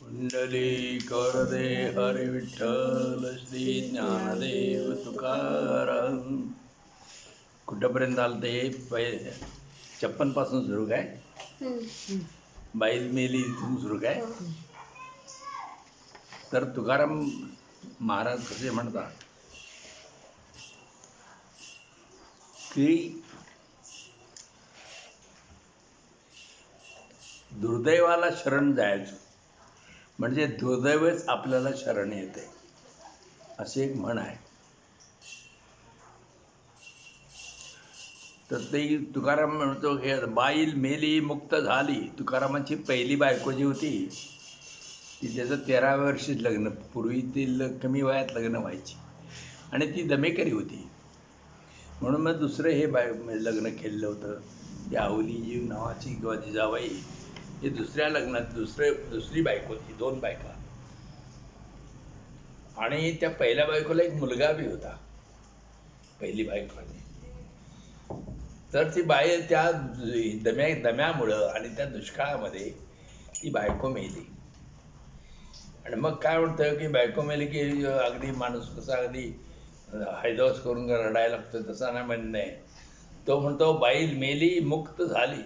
कुंडली करदे हरी विठ्ठल श्री ज्ञानदेव तुकाराम. कुठपर्यंत आलं ते 56 पासून सुरू काय? बैल मेली इथून सुरू काय? तर तुकाराम महाराज कसे म्हणतात की दुर्दैवाला शरण जायचं म्हणजे दुर्दैवच आपल्याला शरण येते, अशी एक म्हण आहे. तर ते तुकाराम म्हणतो की बाईल मेली मुक्त झाली. तुकारामांची पहिली बायको जी होती ती त्याचं 13व्या वर्षीच लग्न, पूर्वी ती कमी वयात लग्न व्हायची आणि ती दमेकरी होती. म्हणून मग दुसरं हे लग्न केलेलं होतं. ती आवलीजी नावाची किंवा जिजाबाई हे दुसऱ्या लग्नात दुसरी बायको होती, 2 बायका. आणि त्या पहिल्या बायकोला एक मुलगा बी होता, पहिली बायको. तर ती बाई त्या दम्यामुळं आणि त्या दुष्काळामध्ये ती बायको मेली. आणि मग काय म्हणतं की बायको मेली की अगदी माणूस कसा अगदी हैदोस करून रडायला लागतो, तसा नाही म्हणणं आहे. तो म्हणतो बाईल मेली मुक्त झाली,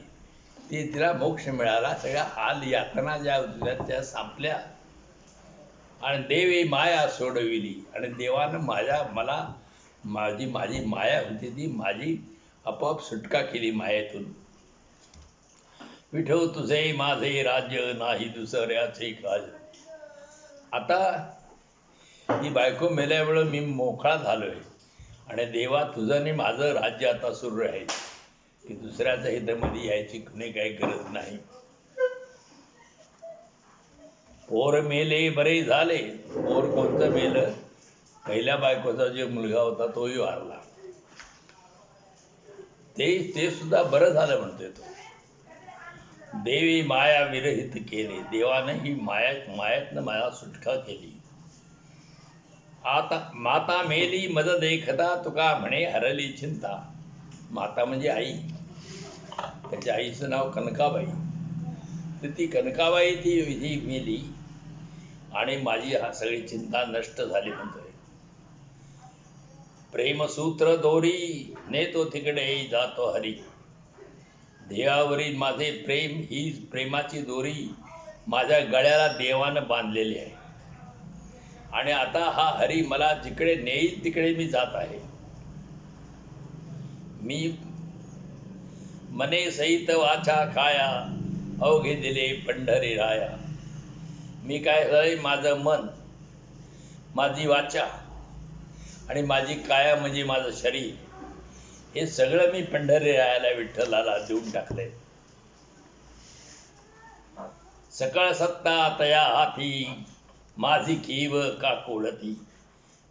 ती तिला मोक्ष मिळाला, सगळ्या हाल यातना ज्या होत्या त्या संपल्या आणि देवी माया सोडविली. आणि देवानं मला माझी माया होती ती माझी आपोआप सुटका केली मायेतून. विठो तुझे माझे राज्य नाही दुसऱ्याचे काज. आता ही बायको मेल्यामुळं मी मोकळा झालोय आणि देवा तुझं आणि माझं राज्य आता सुरू राहील, की दुसऱ्याच्या हितामध्ये यायची कुणी काही गरज नाही. पोर मेले बरे झाले. पोर कोणतं मेलं? पहिल्या बायकोचा जो मुलगा होता तोही वारला. ते सुद्धा बरं झालं म्हणतोय तो. देवी माया विरहित केले. देवानं ही मायातनं मला सुटका केली. आता माता मेली मज देखता, तुका म्हणे हरली चिंता. माता म्हणजे आई. त्याच्या आईचं नाव कनकाबाई. तर ती कनकाबाई ती मेली आणि माझी सगळी चिंता नष्ट झाली म्हणतोय. प्रेमसूत्र दोरी नेतो तिकडे जातो हरी. देवावरील माझे प्रेम, ही प्रेमाची दोरी माझ्या गळ्याला देवानं बांधलेली आहे. आणि आता हा हरी मला जिकडे नेईल तिकडे मी जात आहे. मी मने सहित वाचा काया, अवघे दिले पंढरी राया. मी काय झालंय, माझं मन, माझी वाचा आणि माझी काया म्हणजे माझं शरीर, हे सगळं मी पंढरी रायाला विठ्ठलाला देऊन टाकलंय. सकळ सत्ता तया हाती, माझी कीव का कोळती.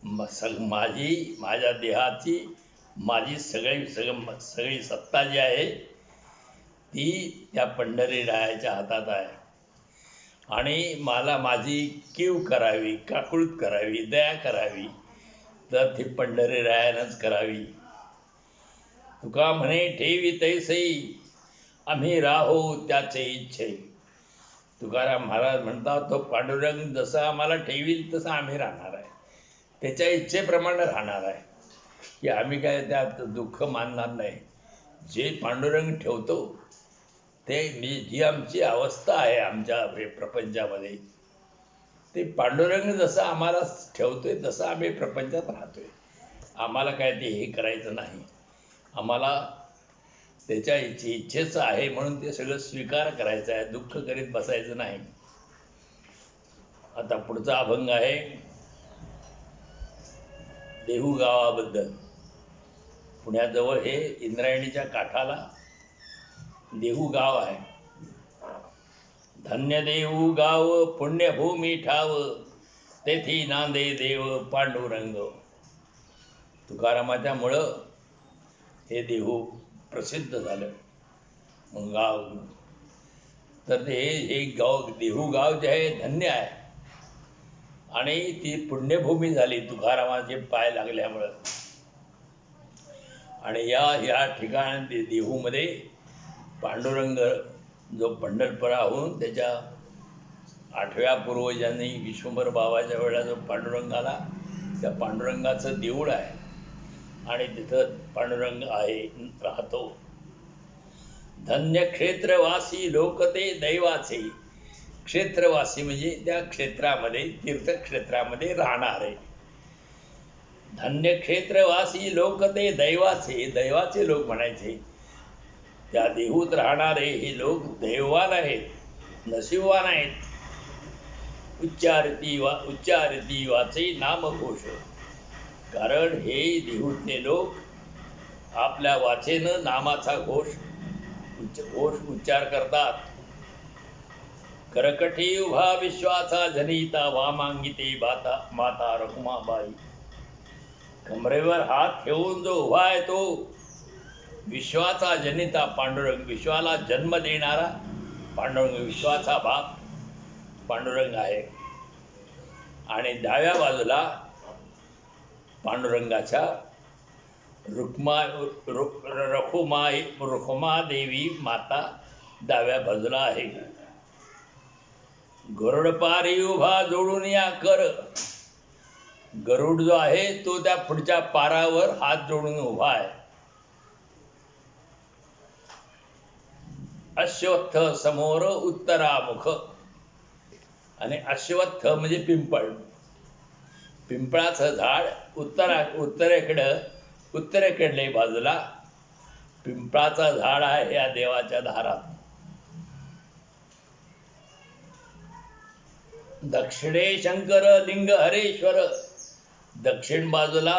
माझ्या देहाची माझी सगळी सत्ता जी आहे ती त्या पंढरी रायाच्या हातात आहे. आणि मला माझी कीव करावी, काकुळत करावी, दया करावी तर ती पंढरी रायानंच करावी. तुका म्हणे ठेवी तैसई, आम्ही राहो त्याचे इच्छे. तुकाराम महाराज म्हणतात, तो पांडुरंग जसं आम्हाला ठेवील तसं आम्ही राहणार आहे, त्याच्या इच्छेप्रमाणे राहणार आहे, की आम्ही काय त्यात दुःख मानणार नाही. जे पांडुरंग ठेवतो ते जी आमची अवस्था आहे आमच्या प्रपंचामध्ये, ते पांडुरंग जसं आम्हाला ठेवतोय तसं आम्ही प्रपंचात राहतोय. आम्हाला काय ते हे करायचं नाही. आम्हाला त्याच्या इच्छेचं आहे म्हणून ते सगळं स्वीकार करायचं आहे, दुःख करीत बसायचं नाही. आता पुढचा अभंग आहे देहू गावाबद्दल. पुण्याजवळ हे इंद्रायणीच्या काठाला देहू गाव आहे. धन्य देहू गाव पुण्यभूमी ठाव, तेथी नांदे देव पांडुरंग. तुकारामाच्या मुळं हे देहू प्रसिद्ध झालं गाव. तर ते हे गाव देहू गाव जे आहे धन्य आहे आणि ती पुण्यभूमी झाली तुकारामाचे पाय लागल्यामुळं. आणि या ठिकाणी देहूमध्ये पांडुरंग जो पंढरपुराहून त्याच्या आठव्या पूर्वजांनी विश्वंभर बाबाच्या वेळेला जो पांडुरंग आला, त्या पांडुरंगाचं देऊळ आहे आणि तिथं पांडुरंग आहे, राहतो. धन्य क्षेत्रवासी लोक ते दैवाचे. क्षेत्रवासी म्हणजे त्या क्षेत्रामध्ये, तीर्थक्षेत्रामध्ये राहणारे. धन्य क्षेत्रवासी लोक ते दैवाचे, दैवाचे लोक म्हणायचे. त्या देहूत राहणारे हे लोक दैवान आहेत, नशिबवान आहेत. उच्चारती वाचे नामघोष. कारण हे देहूतले लोक आपल्या वाचेनं नामाचा घोष उच्चार करतात. करकटी उभा विश्वाचा जनिता, वामांगिते माता रखुमाबाई. कमरेवर हात ठेवून जो उभा आहे तो विश्वाचा जनिता पांडुरंग, विश्वाला जन्म देणारा पांडुरंग, विश्वाचा बाप पांडुरंग आहे. आणि डाव्या बाजूला पांडुरंगाच्या रखुमादेवी माता डाव्या बाजूला आहे. गरुडपारी उभा जोडून या कर. गरुड जो आहे तो त्या पुढच्या पारावर हात जोडून उभा आहे. अश्वत्थ समोर उत्तरामुख. आणि अश्वत्थ म्हणजे पिंपळ, पिंपळाचं झाड उत्तरेकडले बाजूला पिंपळाचं झाड आहे या देवाच्या दारात. दक्षिणे शंकर लिंग हरेश्वर. दक्षिण बाजूला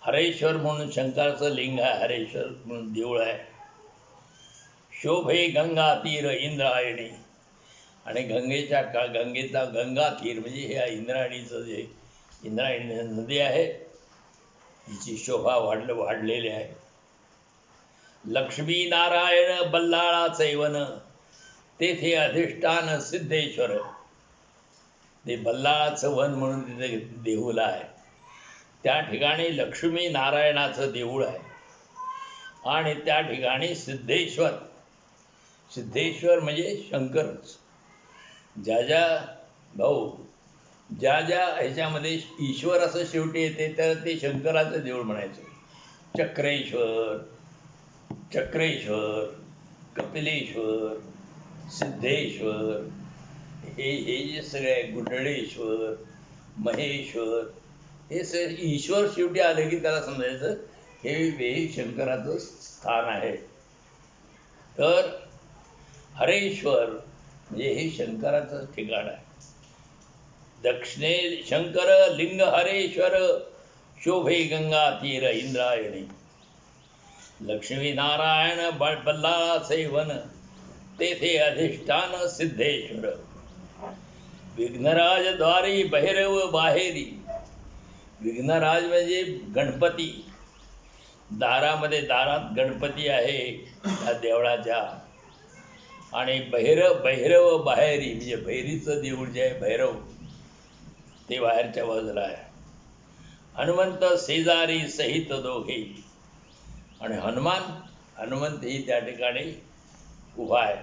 हरेश्वर म्हणून शंकराचं लिंग आहे, हरेश्वर म्हणून देऊळ आहे. शोभे गंगा तीर इंद्रायणी. आणि गंगेचा गंगा तीर म्हणजे ह्या इंद्रायणीचं जे इंद्रायणी नदी आहे तिची शोभा वाढलेली आहे. लक्ष्मी नारायण बल्लाळाचे वन. तेथे अधिष्ठान सिद्धेश्वर. ते बल्लाळाचं वन म्हणून तिथे देऊळ आहे. त्या ठिकाणी लक्ष्मी नारायणाचं देऊळ आहे. आणि त्या ठिकाणी सिद्धेश्वर, सिद्धेश्वर म्हणजे शंकरच. ज्या ह्याच्यामध्ये ईश्वर असं शेवटी येते तर ते शंकराचं देऊळ म्हणायचं. चक्रेश्वर, कपिलेश्वर, सिद्धेश्वर, हे जे सगळे आहे, गुंडळेश्वर, महेश्वर, हे सगळे ईश्वर शेवटी आले की त्याला समजायचं हे शंकराचं स्थान आहे. तर हरेश्वर म्हणजे हे शंकराचं ठिकाण आहे. दक्षिणे शंकर लिंग हरेश्वर. शोभे गंगा तीर इंद्रायणी. लक्ष्मी नारायण बल्लाळाचे वन. तेथे अधिष्ठान सिद्धेश्वर. विघ्नराज द्वारी भैरव बाहेरी. विघ्नराज म्हणजे गणपती. दारात गणपती आहे त्या देवळाच्या. आणि भैरव बाहेरी म्हणजे भैरीचं देऊळ जे आहे भैरव ते बाहेरच्या बाजूला आहे. हनुमंत शेजारी सहित दोघे. आणि हनुमंत ही त्या ठिकाणी उभा आहे,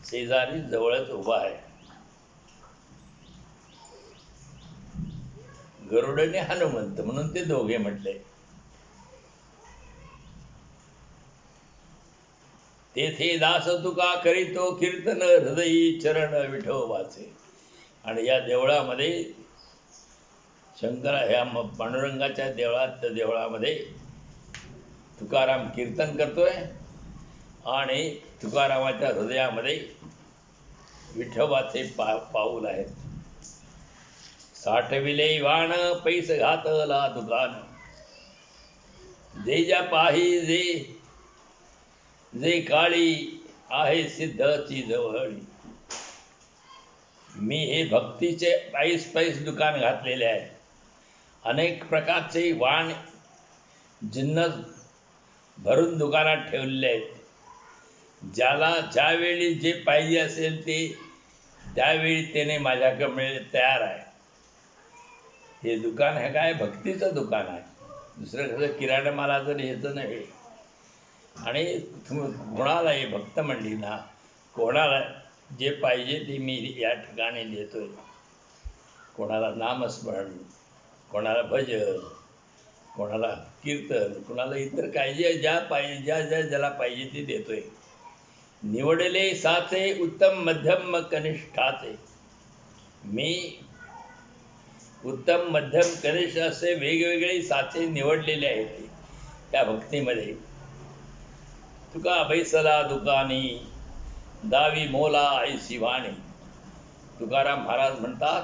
शेजारी जवळच उभा आहे. गरुडने हनुमंत म्हणून ते दोघे म्हटले. तेथे दास तुका करीतो कीर्तन हृदयी चरण विठोबाचे. आणि या देवळामध्ये ह्या पांडुरंगाच्या देवळामध्ये तुकाराम कीर्तन करतोय. आणि तुकारामाच्या हृदयामध्ये विठोबाचे पाऊल आहेत. साठविले वाण पैस घातला दुकान. जे ज्या पाही जे काळी आहे सिद्धची जवळी. मी हे भक्तीचे पैस दुकान घातलेले आहे. अनेक प्रकारचे वाण जिन्नस भरून दुकानात ठेवलेले आहेत. ज्याला ज्यावेळी जे पाहिजे असेल ते त्यावेळी त्याने माझ्याकडे मिळेल तयार आहे. हे दुकान हे काय भक्तीचं दुकान आहे, दुसरं कसं किराणा मालाचं ह्याचं नाही. आणि कोणालाही भक्त मंडळींना कोणाला जे पाहिजे ते मी या ठिकाणी देतोय. कोणाला नामस्मरण, कोणाला भजन, कोणाला कीर्तन, कोणाला इतर काय जे ज्या पाहिजे ज्याला पाहिजे ते देतोय. निवडले साचे उत्तम मध्यम कनिष्ठाचे. मी उत्तम मध्यम कनिष्ठ असे वेगवेगळे साचे निवडलेले आहेत त्या भक्तीमध्ये. तुका बैसला दुकानी दावी मोला ऐसी वाणी. तुकाराम महाराज म्हणतात,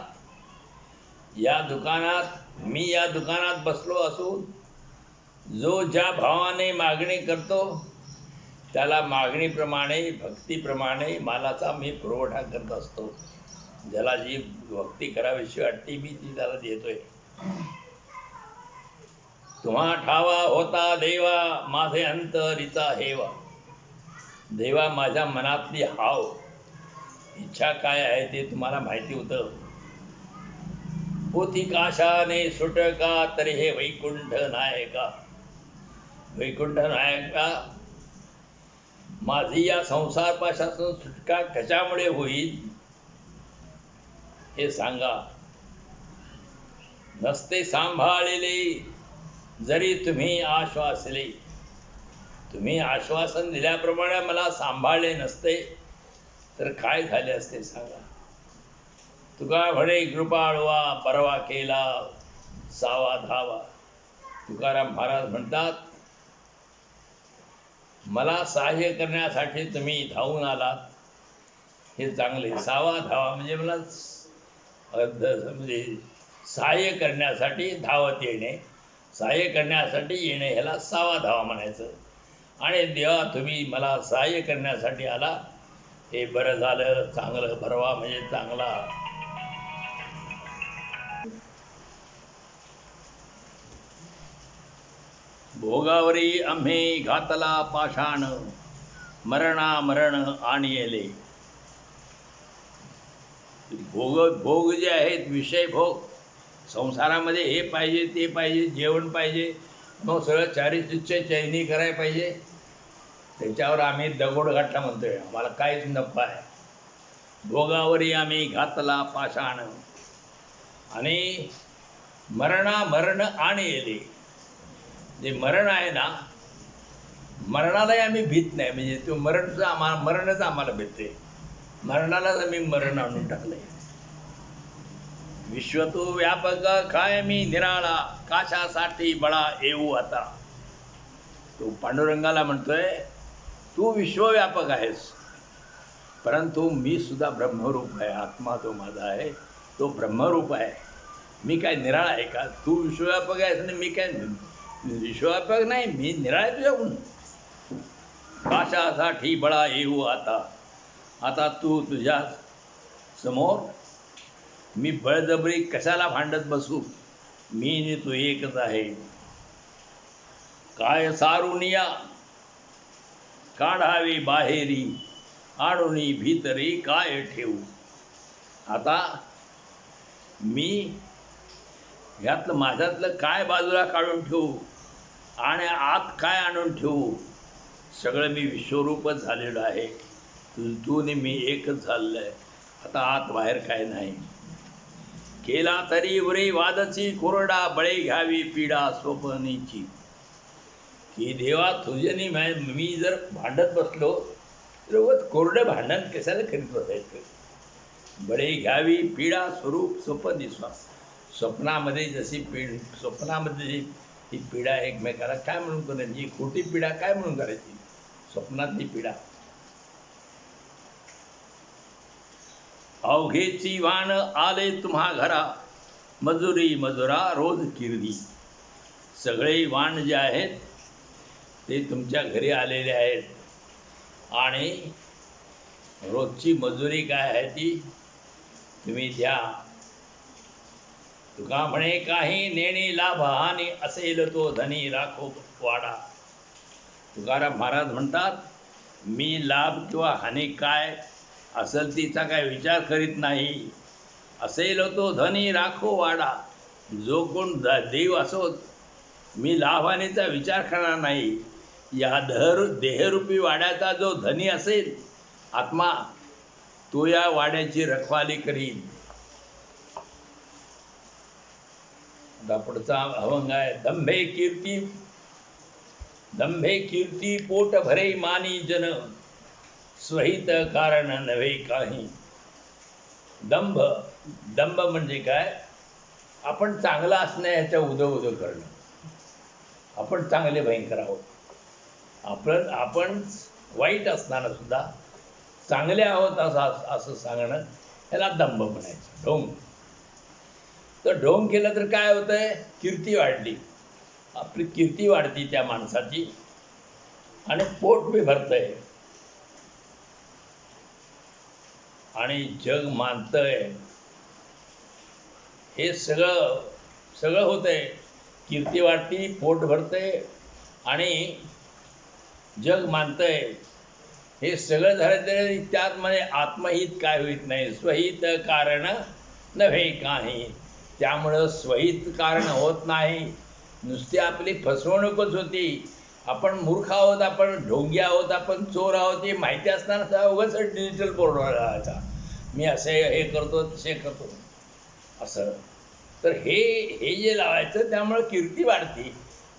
या दुकानात बसलो असून जो ज्या भावाने मागणी करतो त्याला मागणीप्रमाणे भक्तीप्रमाणे मालाचा मी पुरवठा करत असतो. ज्याला जी भक्ती करावीशी वाटते मी ती त्याला देतोय. तुम्हा ठावा होता देवा माझे अंतरीचा हेवा. देवा माझ्या मनातली हाव इच्छा काय आहे ते तुम्हाला माहिती होतं. पोथी काशाने सुटका तरी हे वैकुंठ नायका. वैकुंठ नायका, माझी या संसार पाशातून सुटका कशामुळे होईल हे सांगा. नसते सांभाळलेले जरी तुम्ही आश्वासले. तुम्ही आश्वासन दिल्याप्रमाणे मला सांभाळले नसते तर काय झाले असते सांगा. तुका म्हणे कृपाळवा परवा केला सावा धावा. तुकाराम महाराज म्हणतात, मला सहाय्य करण्यासाठी तुम्ही धावून आलात हे चांगले. सावा धावा म्हणजे मला म्हणजे सहाय्य करण्यासाठी धावत येणे, सहाय्य करण्यासाठी येणे ह्याला सावा धावा म्हणायचं. आणि देवा तुम्ही मला सहाय्य करण्यासाठी आला हे बरं झालं. चांगलं भरवा म्हणजे चांगला. भोगावरी आम्ही घातला पाषाण मरण आणिले. भोग जे आहेत विषय भोग, संसारामध्ये हे पाहिजे ते पाहिजे, जेवण पाहिजे, मग सगळं चारित्र्य चैनी करायला पाहिजे. त्याच्यावर आम्ही दगड घातला म्हणतोय, आम्हाला काहीच नको आहे. भोगावरी आम्ही घातला पाषाण आणि मरण आणिले. जे मरण आहे ना, मरणालाही आम्ही भीत नाही. म्हणजे तो मरणच आम्हाला भेटते. मरणालाच आम्ही मरण आणून टाकलंय. विश्व तो व्यापक काय मी निराळा काशासाठी बळा येऊ आता. तो पांडुरंगाला म्हणतोय, तू विश्वव्यापक आहेस परंतु मी सुद्धा ब्रह्मरूप आहे. आत्मा तो माझा आहे, तो ब्रह्मरूप आहे. मी काय निराळा आहे का? तू विश्वव्यापक आहेस आणि मी काय विश्वव्यापक नाही, मी निराळा तुझ्याकडून. काशासाठी बळा येऊ आता. आता तू तुझ्या समोर मी बळजबरी कशाला भांडत बसू. मी आणि तू एकच आहे. काय सारुनिया काढावी बाहेरी आणूनी भीतरी काय ठेवू. आता मी ह्यातलं माझ्यातलं काय बाजूला काढून ठेवू आणि आत काय आणून ठेवू. सगळं मी विश्वरूपच झालेलं आहे. तू ने मी एकच झालेलं आहे. आता आत बाहेर काय नाही. केला तरी उरे वादची कोरडा बळे घ्यावी पीडा स्वप्नीची. की देवा तुझ्यानी मी जर भांडत बसलो तर कोरडं भांडण कशाला करीत बसायचं. बळे घ्यावी पीडा स्वरूप स्वप्न विश्वास. स्वप्नामध्ये जशी स्वप्नामध्ये ही पीडा एकमेकाला काय म्हणून करायची, खोटी पीडा काय म्हणून करायची, स्वप्नातली पीडा. अवघेची वाण आले तुम्हा घरा मजुरा रोज किरदी. सगळे वाण जे आहेत ते तुमच्या घरी आलेले आहेत आणि रोजची मजुरी काय आहे ती तुम्ही द्या. तुका म्हणे काही नेणे लाभ हानी असेल तो धनी राखो वाडा. तुकाराम महाराज म्हणतात, मी लाभ किंवा हानी काय असेल तिचा काय विचार करीत नाही. असेल तो धनी राखो वाडा. जो कोण देव असो मी लाभहानीचा विचार करणार नाही. या देहरूपी वाड्याचा जो धनी असेल आत्मा तो या वाड्याची रखवाली करील. आता पुढचा अभंग आहे. दंभे कीर्ती पोट भरे मानी जन, स्वहित कारण नव्हे काही. दंभ दंभ म्हणजे काय? आपण चांगला असणे ह्याच्या उदं करणं. आपण चांगले भयंकर आहोत. आपण वाईट असताना सुद्धा चांगले आहोत असं सांगणं, ह्याला दंभ म्हणायचं. ढोंग. तर ढोंग केलं तर काय होतंय? कीर्ती वाढली. आपली कीर्ती वाढती त्या माणसाची आणि पोट बी भरतंय आणि जग मानतंय. हे सगळं होतंय. कीर्ती वाढती, पोट भरतंय आणि जग मानतंय. हे सगळं झालं तरी त्यात म्हणजे आत्महित काय होत नाही. स्वहित कारण नव्हे काही. त्यामुळं स्वहित कारण होत नाही. नुसती आपली फसवणूकच होती. आपण मूर्ख आहोत, आपण ढोंगी आहोत, आपण चोर आहोत हे माहिती असताना उगाच डिजिटल बोर्डवर लावायचा. मी असे हे करतो, तसे करतो असं. तर हे जे लावायचं त्यामुळं कीर्ती वाढती,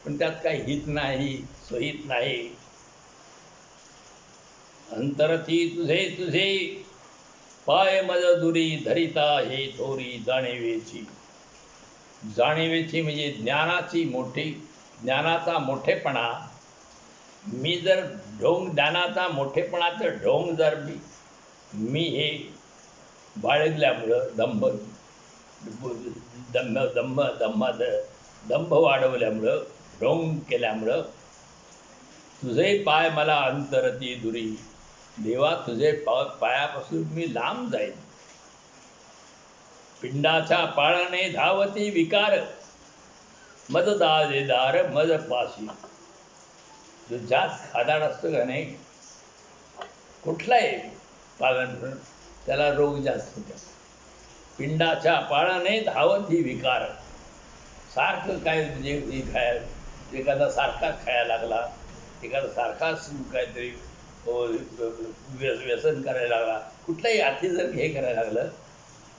पण त्यात काही हित नाही, स्वहित नाही. अंतरती तुझे पाय मज दुरी, धरिता हे थोरी जाणीवेची. जाणीवेची म्हणजे ज्ञानाचा मोठेपणा. मी जर ज्ञानाचा मोठेपणाचं ढोंग जर मी हे बाळगल्यामुळं दंभ वाढवल्यामुळं, ढोंग केल्यामुळं, तुझे पाय मला अंतरती दुरी. देवा, तुझे पायापासून मी लांब जाईन. पिंडाच्या पाळणे धावती विकार, मज दाजेदार मज पाशी. जो जास्त खादाड असतो का नाही, कुठलाही पालन त्याला रोग जास्त होतात. पिंडाच्या पाळणे धावती विकार. सारखं काय म्हणजे खायला, एखादा सारखा खायला लागला, एखादा सारखा काहीतरी व्यसन करायला लागला, कुठलाही अति जर हे करायला लागलं,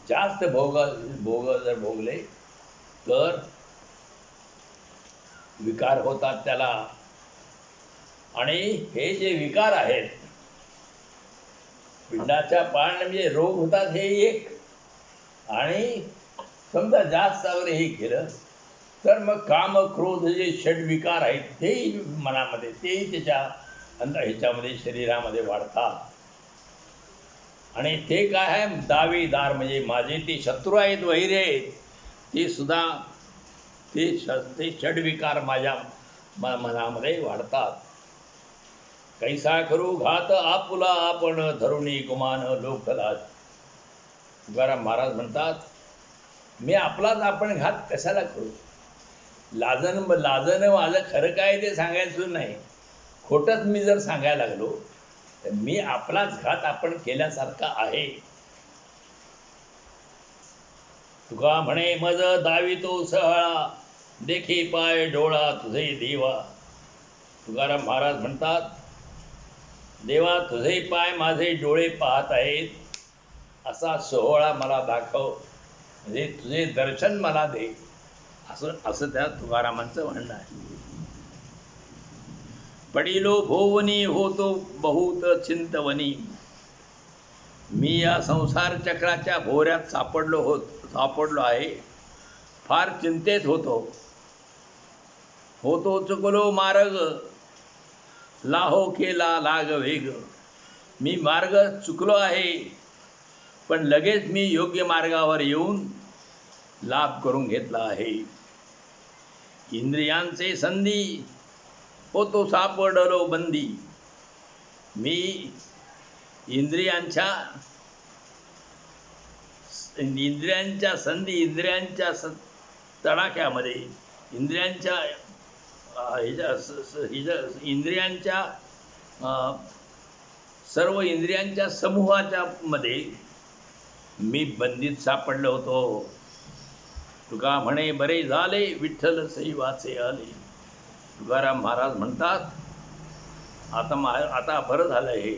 जास्त भोग जर भोगले तर विकार होतात त्याला. आणि हे जे विकार आहेत, पिंडाच्या पाळणे म्हणजे रोग होतात हे एक. आणि समजा जास्त वगैरे हे केलं तर मग काम क्रोध जे षड्विकार आहेत तेही मनामध्ये, तेही त्याच्या ह्याच्यामध्ये शरीरामध्ये वाढतात. आणि ते काय आहे? दावेदार म्हणजे माझे ते शत्रू आहेत, वैरी आहेत, ते सुद्धा ते षड्विकार माझ्या मनामध्ये वाढतात. कैसा करू घात आपुला आपण, धरुणी गुमान लोकलाज. तुकाराम महाराज म्हणतात, मी आपलाच आपण घात कशाला करू? लाजन माझं खरं काय ते सांगायचं नाही. खोटंच मी जर सांगायला लागलो तर मी आपलाच घात आपण केल्यासारखा आहे. तुका म्हणे मज दावितो सहळा, देखी पाय डोळा तुझे देवा. तुकाराम महाराज म्हणतात, देवा, तुझे पाय माझे डोळे पाहत आहेत, असा सोहळा मला दाखव, म्हणजे तुझे दर्शन मला दे, असं त्या तुकारामांचं म्हणणं आहे. पडिलो भोवनी होतो बहुत चिंतवनी. मी या संसार चक्राच्या भोवऱ्यात सापडलो आहे. फार चिंतेत होतो चुकलो मार्ग, लाहो केला लाग वेग. मी मार्ग चुकलो आहे, पण लगेच मी योग्य मार्गावर येऊन लाभ करून घेतला आहे. इंद्रियांचे संधी होतो सापडलो बंदी. मी इंद्रियांच्या संधी, इंद्रियांच्या तडाख्यामध्ये, सर्व इंद्रियांच्या समूहाच्या मध्ये मी बंदीत सापडलो होतो. तुका म्हणे बरे झाले, विठ्ठल सैवाचे आले. तुकाराम महाराज म्हणतात, आता बरं झालं हे,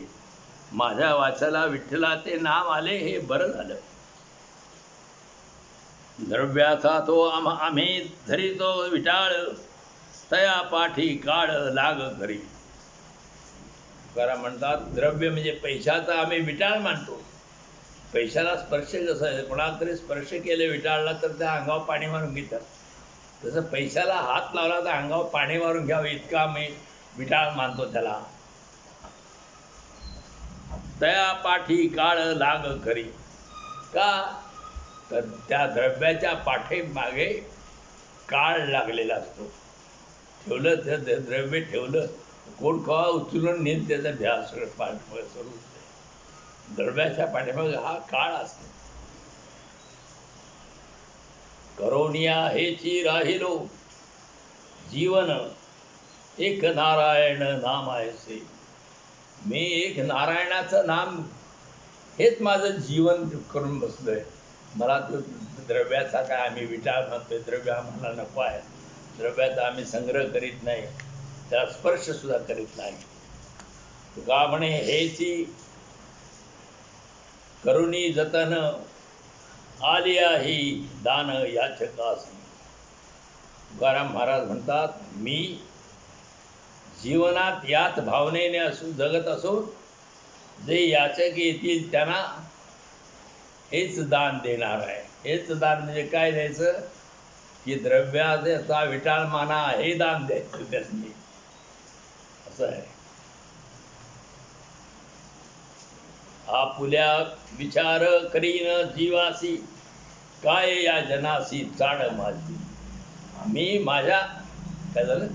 माझ्या वाचाला विठ्ठला ते नाम आले हे बरं झालं. द्रव्याचा तो आम्ही धरितो विटाळ, तया पाठी काळ लाग घरी. तुकाराम म्हणतात द्रव्य म्हणजे पैशाचा आम्ही विटाळ मानतो. पैशाला स्पर्श कसं आहे, कोणाला तरी स्पर्श केले विटाळला तर त्या अंगावर पाणी मारून घेतात. तसं पैशाला हात लावला तर अंगावर पाणी मारून घ्यावं इतका आम्ही विटाळ मानतो त्याला. तया पाठी काळ लाग घरी. का तर त्या द्रव्याच्या पाठीमागे काळ लागलेला असतो. ठेवलं ते द्रव्य ठेवलं कोण कवा उचलून नेत त्याचा ध्यास स्वरूप. द्रव्याच्या पाठीमागे हा काळ असतो. करोनिया हेची राहिलो जीवन, एक नारायण नाम आहेसे. मी एक नारायणाचं नाम हेच माझं जीवन करून बसलोय. मला तो द्रव्याचा काय आम्ही विचार म्हणतोय, द्रव्य आम्हाला नको आहे. द्रव्याचा आम्ही संग्रह करीत नाही, त्याला स्पर्श सुद्धा करीत नाही. तुका म्हणे हेची करुणी जतन, आलिया ही दान याचकासी. तुकाराम महाराज म्हणतात मी जीवनात याच भावनेने जगत असून जे याचक येतील त्यांना हेच दान देणार आहे. हेच दान म्हणजे काय द्यायचं की द्रव्याचा विटाळ माना हे दान द्यायचं त्यासनी, असं आहे. आपुल्या विचार करीन जीवासी, काय या जनासी चाड माझी. मी माझ्या काय झालं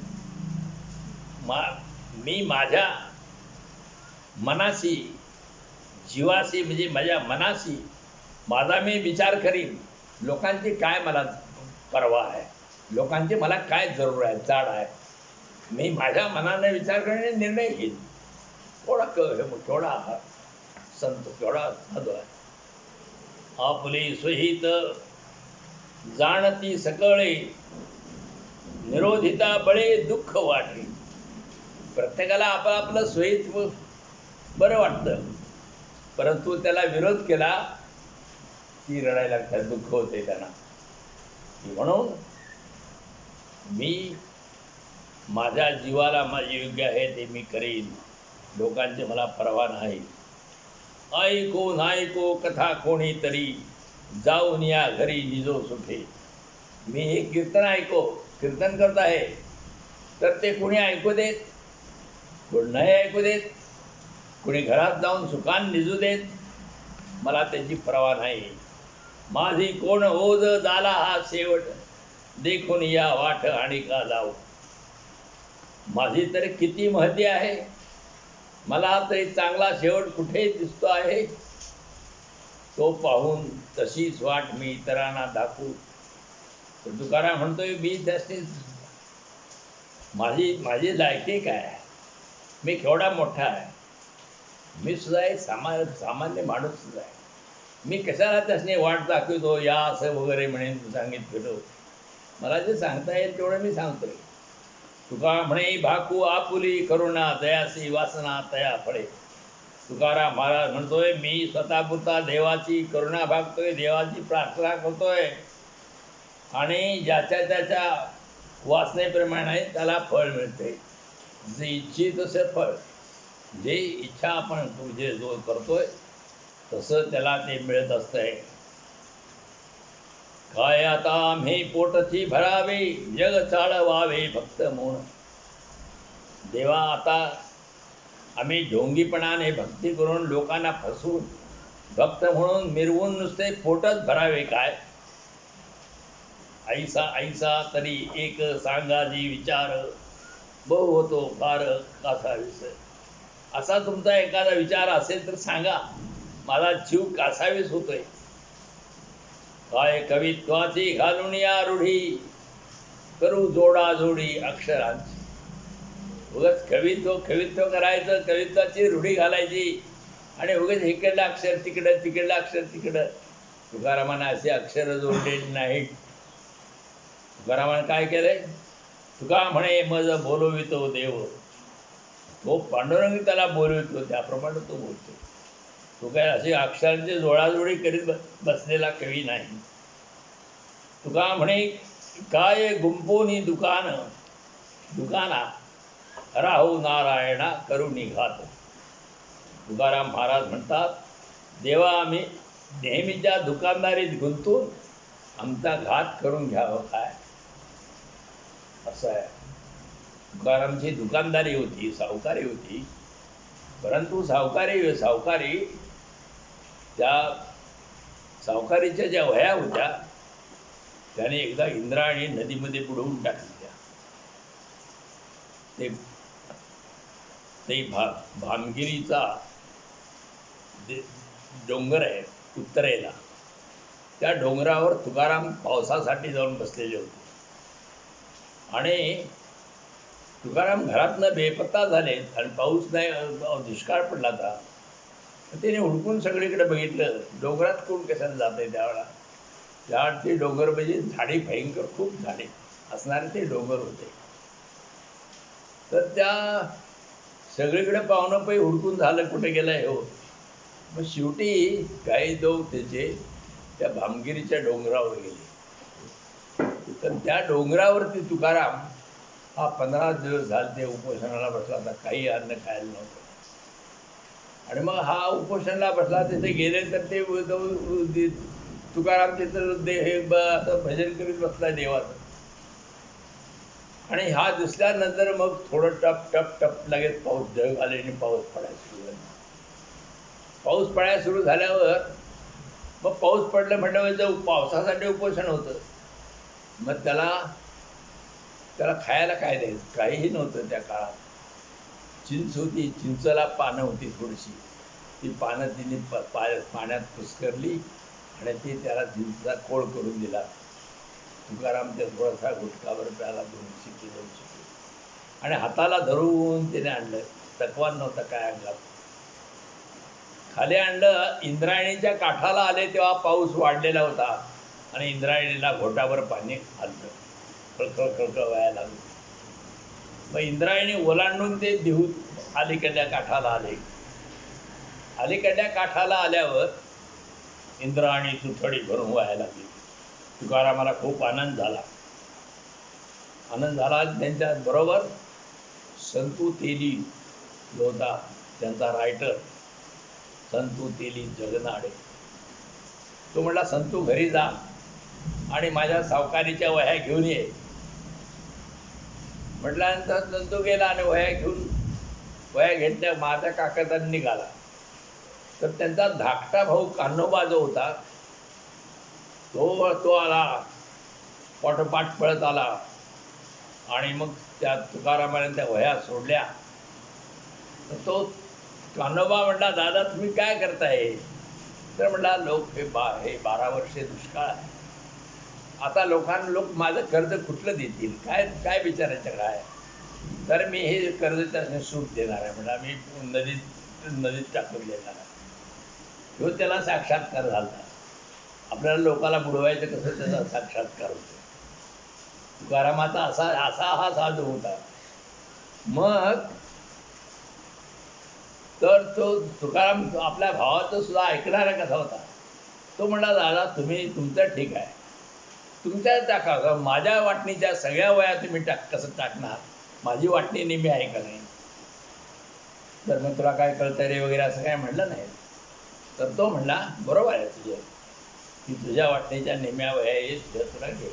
मी माझ्या मनाशी, जीवाशी म्हणजे माझ्या मनाशी माझा मी विचार करीन. लोकांची काय मला परवा आहे, लोकांची मला काय जरूर आहे, चाड आहे. मी माझ्या मनाने विचार करणे निर्णय घेईन. थोडा संत थोडा साधू आहे. आपले स्वहित जाणती सकळे, निरोधिता बळे दुःख वाटे. प्रत्येकाला आपलं स्वहित बरं वाटतं, परंतु त्याला विरोध केला की रडायला लागतात, दुःख होते त्यांना. म्हणून मी माझ्या जीवाला माझे योग्य आहे ते मी करीन, लोकांचे मला परवा नाही. ऐको नायको कथा कोणी तरी, जाऊन या घरी निजो सुखे. मी हे कीर्तन करत आहे तर ते कोणी ऐकू देत, कोण नाही ऐकू देत, कोणी घरात जाऊन सुखान निजू देत, मला त्याची पर्वा नाही. माझी कोण ओझ झाला हा शेवट, देखून या वाट आणि का जाऊ. माझी तर किती महती आहे, मला तरी चांगला शेवट कुठे दिसतो आहे. तो पाहून तशीच वाट मी इतरांना दाखवू. तर तुकाराम म्हणतोय मी त्याची माझी लायकी काय, मी केवढा मोठा आहे. मी सुद्धा एक सामान्य माणूस सुद्धा आहे. मी कशाला त्यासने वाट दाखवतो या असं वगैरे म्हणेन सांगितलं. मला जे सांगता येईल तेवढं मी सांगतोय. तुका म्हणे भाकू आपुली करुणा, दयासी वासना तया फळे. तुकाराम महाराज म्हणतोय मी स्वतःपुरता देवाची करुणा भागतोय, देवाची प्रार्थना करतोय, आणि ज्याच्या त्याच्या वासनेप्रमाणे त्याला फळ मिळते. जे इच्छित तसे फळ, जे इच्छा आपण जे जो करतोय तसं त्याला ते मिळत असतंय. काय आता आम्ही पोटची भरावे, जग चालवावे भक्त म्हणून. देवा आता आम्ही ढोंगीपणाने भक्ती करून लोकांना फसवून भक्त म्हणून मिरवून नुसते पोटच भरावे काय. ऐसा तरी एक सांगाजी विचार, बहु होतो फार कासावीस. असा तुमचा एखादा विचार असेल तर सांगा, माझा जीव कासावीस होतोय. काय कवित्वाची घालून या रूढी, करू जोडाजोडी अक्षरांची. उगाच कवित्व करायचं, कवित्वाची रूढी घालायची आणि उगाच इकडलं अक्षर तिकडं, तिकडलं अक्षर तिकडं. तुकारामाने असे अक्षर जोडलेली नाहीत. तुकारामाने काय केलंय, तुका म्हणे मज बोलवितो देव, तो पांडुरंग त्याला बोलवतो त्याप्रमाणे तो बोलतो. तो काय अशी अक्षरांची जोडाजोडी करीत बसलेला कवी नाही. तुका म्हणे काय गुंपोनी दुकाना राहो नारायणा करू निघात. तुकाराम महाराज म्हणतात, देवा आम्ही नेहमीच्या दुकानदारीत गुंतून आमचा घात करून घ्यावं काय, असं आहे. तुकारामची दुकानदारी होती, सावकारी होती, परंतु सावकारी त्या सावकारीच्या ज्या वह्या होत्या त्याने एकदा इंद्रायणी नदीमध्ये बुडवून टाकल्या. ते भामगिरीचा डोंगर आहे उत्तरेला, त्या डोंगरावर तुकाराम पावसासाठी जाऊन बसलेले होते. आणि तुकाराम घरातनं बेपत्ता झाले आणि पाऊस नाही, दुष्काळ पडला होता. त्याने हुडकून सगळीकडे बघितलं, डोंगरात कोण कशाला जात आहे त्यावेळेला. ते डोंगर म्हणजे झाडे, भयंकर खूप झाडे असणारे ते डोंगर होते. तर त्या सगळीकडे पाहुणं पै हुडकून झालं कुठे गेलाय हो. मग शेवटी काही लोक त्याचे त्या भामगिरीच्या डोंगरावर गेले. तर त्या डोंगरावरती तुकाराम हा 15 दिवस झाले ते उपोषणाला बसला होता, काही अन्न खायला नव्हतं. आणि मग हा उपोषणाला बसला, तिथे गेले तर ते तुकाराम तिथं हे असं भजन करीत बसला देवाचं. आणि हा दिसल्यानंतर मग थोडं टप टप टप लगेच पाऊस ढग आले आणि पाऊस पडायला सुरू झाला. पाऊस पडायला सुरू झाल्यावर मग पाऊस पडलं म्हटल्यावर पावसासाठी उपोषण होतं. मग त्याला खायला काय द्यायचं, काहीही नव्हतं त्या काळात. चिंच होती, चिंचला पानं होती थोडीशी, ती पानं तिने पाण्यात कुस्करली आणि ती त्याला चिंचचा कोळ करून दिला. तुकाराम ते थोडासा गुटखावर प्याला, 2 शिके आणि हाताला धरून तिने आणलं. तकवान नव्हता काय अंगात. खाली आणलं, इंद्रायणीच्या काठाला आले तेव्हा पाऊस वाढलेला होता आणि इंद्रायणीला घोटाभर पाणी आलं, खळखळ खळखळ व्हायला लागलं. मग इंद्रायणी ओलांडून ते देहू अलीकडल्या काठाला आले. अलीकडल्या काठाला आल्यावर इंद्रायणी चुथडी भरून व्हायला लागली. तुकारामाला खूप आनंद झाला. त्यांच्या बरोबर संतू तेली होता, त्यांचा रायटर संतू तेली जगनाडे. तो म्हटला, संतू घरी जा आणि माझ्या सावकारीच्या वह्या घेऊन ये. म्हटल्यानंतर संतू गेला आणि वह्या घेतल्या. माझ्या काकाचा निघाला. तर त्यांचा धाकटा भाऊ कान्होबा जो होता तो आला, पाठोपाठ पळत आला आणि मग त्या तुकारामाने त्या वह्या सोडल्या. तर तो कान्होबा म्हटला, दादा तुम्ही काय करताय? तर म्हटला, हे 12 वर्षे दुष्काळ आहे, आता लोक माझं कर्ज कुठलं देतील, काय विचारायचं काय? तर मी हे कर्ज त्याने सूट देणार आहे. म्हटला, मी नदीत टाकून देणार आहे. तो त्याला साक्षात्कार झाला. आपल्याला लोकाला बुडवायचं कसं, त्याचा साक्षात्कार होतो. तुकारामाचा असा हा साधू होता. मग तर तो तुकाराम आपल्या भावाचं सुद्धा ऐकणारा कसा होता. तो म्हणला, दादा तुम्ही तुमचं ठीक आहे, तुमच्या टाका, माझ्या वाटणीच्या सगळ्या वया तुम्ही कसं टाकणार, माझी वाटणी नेहमी आहे का नाही? तर मग तुला काय कळतं रे वगैरे असं काय म्हणलं नाही. तर तो म्हणला, बरोबर आहे तुझं, की तुझ्या वाटणीच्या नेहम्या वया येईल, तुला घे.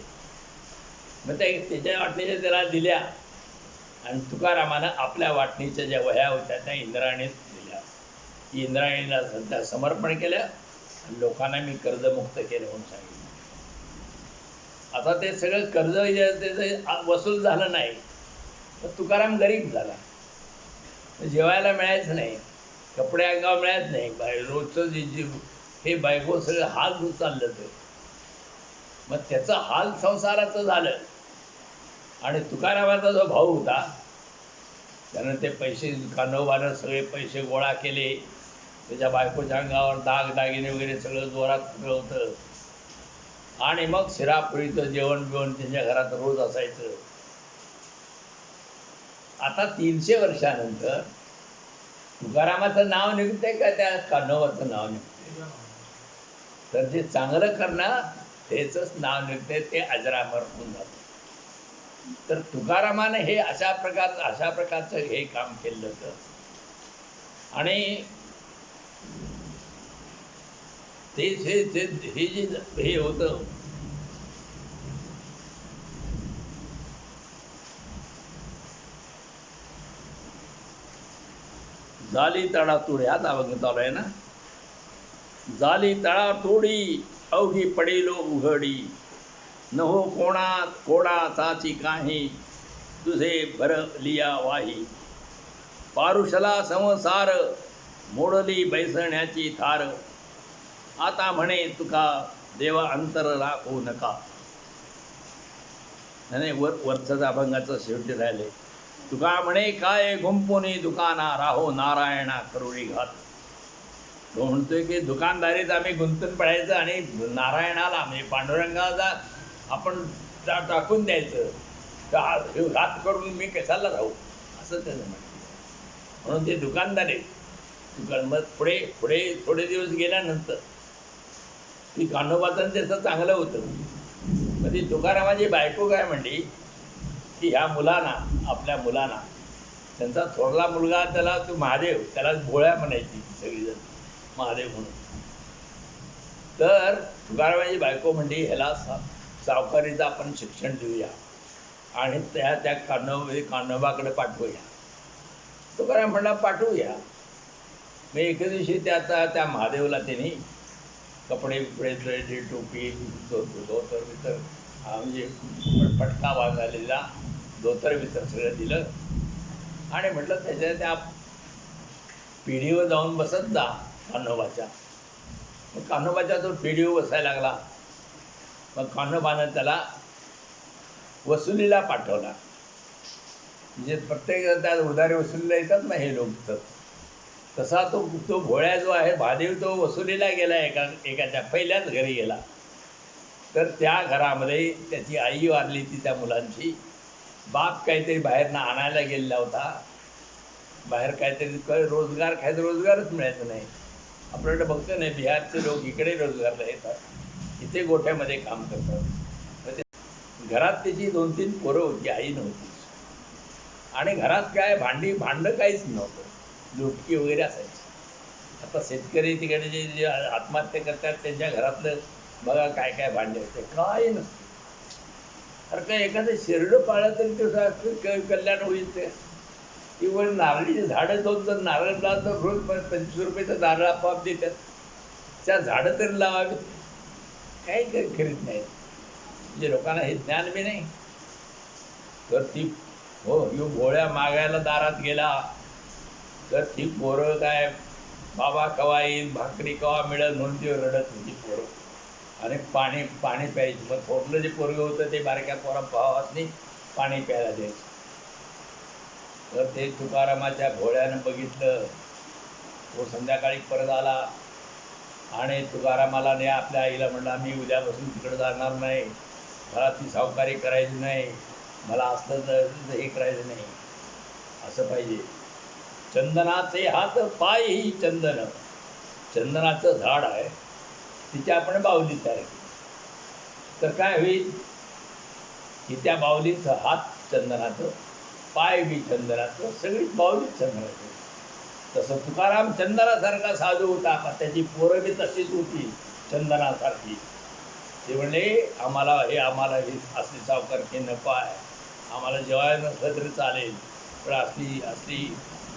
मग त्याच्या वाटणीच्या त्याला दिल्या आणि तुकारामानं आपल्या वाटणीच्या ज्या वह्या होत्या त्या इंद्रायणीत दिल्या. इंद्रायणीला सध्या समर्पण केलं आणि लोकांना मी कर्जमुक्त केलं म्हणून सांगितलं. आता ते सगळं कर्ज त्याचं वसूल झालं नाही, तर तुकाराम गरीब झाला. जेवायला मिळायचं नाही, कपडे अंगावर मिळायचं नाही, रोजचं हे बायको सगळं हाल होत चाललं. ते मग त्याचं हाल संसाराचं झालं. आणि तुकारामाचा जो भाऊ होता त्यानं ते पैसे, कान्होबानं सगळे पैसे गोळा केले. त्याच्या बायकोच्या अंगावर दागिने वगैरे सगळं जोरात होतं. आणि मग शिरापुरीचं जेवण त्यांच्या घरात रोज असायचं. आता 300 वर्षानंतर तुकारामाचं नाव निघतंय का त्या कान्होबाचं नाव निघतंय? तर जे चांगलं करणार त्याचंच नाव निघतंय, ते अजरामर होऊन जातं. तर तुकारामाने हे अशा प्रकारचं हे काम केलं होतं. आणि ते हे जे हे होतं, झाली तडातोडी, आता अभंग चालू आहे ना. झाली तडातोडी अवघी पडेलो उघडी, न हो कोणाचाची काही, तुझे भरलिया वाही. पारुषला संसार मोडली बैसण्याची थार, आता म्हणे तुका देवा अंतर राखू नका. नाही वरचं अभंगाचं शेवटी राहिले. तुका म्हणे काय गुंपोनी दुकाना, राहो नारायणा करुणी घात. तो म्हणतोय की दुकानदारीत आम्ही गुंतून पडायचं आणि नारायणाला म्हणजे पांडुरंगाला आपण टाकून द्यायचं, घात करून मी कशाला राहू, असं त्याचं म्हणतं. म्हणून ते दुकानदारी मग पुढे थोडे दिवस गेल्यानंतर ती कान्होबाचं त्याचं चांगलं होतं. मग ती तुकारामाची बायको काय म्हणली की ह्या मुलांना, आपल्या मुलांना, त्यांचा थोरला मुलगा त्याला तू महादेव, त्याला भोळ्या म्हणायची सगळीजण, महादेव म्हणून. तर तुकारामाची बायको म्हणली ह्याला सावकारीचं आपण शिक्षण देऊया आणि त्या कान्होबाकडे पाठवूया. तुकाराम म्हणला पाठवूया. मग एके दिवशी त्या महादेवला त्यांनी कपडे बिपडे, टोपी, धोतर बितर, म्हणजे पटका बांधलेला धोतर बितर सगळं दिलं आणि म्हटलं त्याच्या त्या पिढीवर जाऊन बसत जा कान्होबाच्या. मग कान्होबाच्या तो पिढीवर बसायला लागला. मग कान्होबानं त्याला वसुलीला पाठवला. म्हणजे प्रत्येक त्या उधारी वसुलीला येतात ना हे लोक, तसा तो भोळ्या जो आहे महादेव, तो वसुलीला गेला एकाच्या पहिल्याच घरी गेला. तर त्या घरामध्ये त्याची आई वारली ती त्या मुलांची. बाप काहीतरी बाहेरनं आणायला गेलेला होता. बाहेर काहीतरी रोजगार खायचं, रोजगारच मिळायचं नाही. आपल्याकडे बघतो नाही, बिहारचे लोक इकडे रोजगारला येतात, इथे गोठ्यामध्ये काम करतात. घरात त्याची 2-3 पोरं होती, आई नव्हती. आणि घरात काय भांडं काहीच नव्हतं, लुटकी वगैरे असायची. आता शेतकरी तिकडे जे आत्महत्या करतात त्यांच्या घरातलं बघा काय भांडे असते, काय नसतं. अरे काय एखादं शेरडं पाळलं तरी त्याचं कल्याण होईल. ते किंवा नारळीचे झाडं जाऊन तर नारळला तर रोज 25 रुपयाचं नारळ आपोआप देतात. त्या झाडं तरी लावावीत, काही करीत नाहीत. म्हणजे लोकांना हे ज्ञान बी नाही. तर ती गोळ्या मागायला दारात गेला तर ती पोरं काय बाबा कवा येईल, भाकरी कवा मिळेल म्हणून ती रडत होती पोरं. आणि पाणी प्यायची. मग थोरलं जे पोरगं होतं ते बारक्या भावासनी पाणी प्यायला द्यायचं. तर ते तुकारामाच्या भोळ्यानं बघितलं. तो संध्याकाळी परत आला आणि तुकारामाला ने आपल्या आईला म्हणला मी उद्यापासून तिकडं जाणार नाही, मला ती सावकारी करायची नाही, मला असलं तर हे करायचं नाही, असं पाहिजे. चंदनाचे हात पाय ही चंदन, चंदनाचं झाड आहे, तिथे आपण बाहुली तयार केली तर काय होईल की त्या बाहुलीचं हात चंदनाचं, पाय बी चंदनाचं, सगळीच बाहुलीच चंदनाचं. तसं तुकाराम चंदनासारखा साधू होता, त्याची पोरं बी तशीच होती चंदनासारखी. ते म्हणले आम्हाला हे असली सावकारकी नको आहे, आम्हाला जेवायला नसलं तरी चालेल, पण असली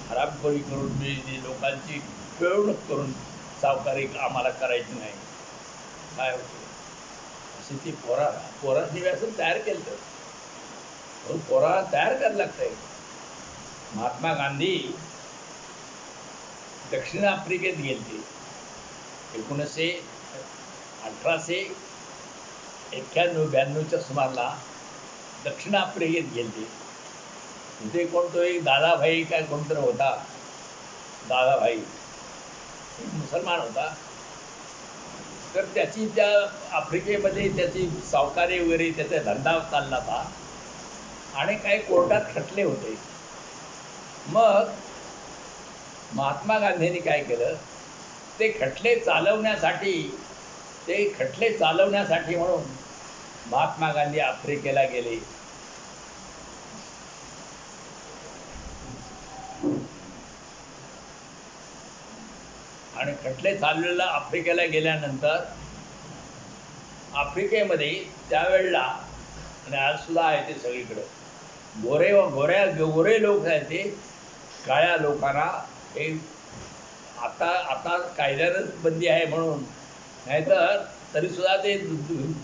हरामखोरी करून मी लोकांची पिळवणूक करून सावकारी आम्हाला करायची नाही. काय होतं अशी ती पोरांनी असं तयार केलं. तर पोरा तयार करायला लागतंय. महात्मा गांधी दक्षिण आफ्रिकेत गेले 1891-92च्या सुमारला दक्षिण आफ्रिकेत गेले. तिथे कोणतो एक दादाभाई काय कोणतरी होता, दादाभाई मुसलमान होता. तर त्याची त्या आफ्रिकेमध्ये त्याची सावकारी वगैरे त्याचा धंदा चालला होता आणि काही कोर्टात खटले होते. मग महात्मा गांधींनी काय केलं, ते खटले चालवण्यासाठी म्हणून महात्मा गांधी आफ्रिकेला गेले. आणि खटले चाललेला आफ्रिकेला गेल्यानंतर आफ्रिकेमध्ये त्यावेळेला, आणि आज सुद्धा आहे ते सगळीकडं, गोरे लोक आहेत ते काळ्या लोकांना हे आता कायद्यानंच बंदी आहे म्हणून, नाहीतर तरीसुद्धा ते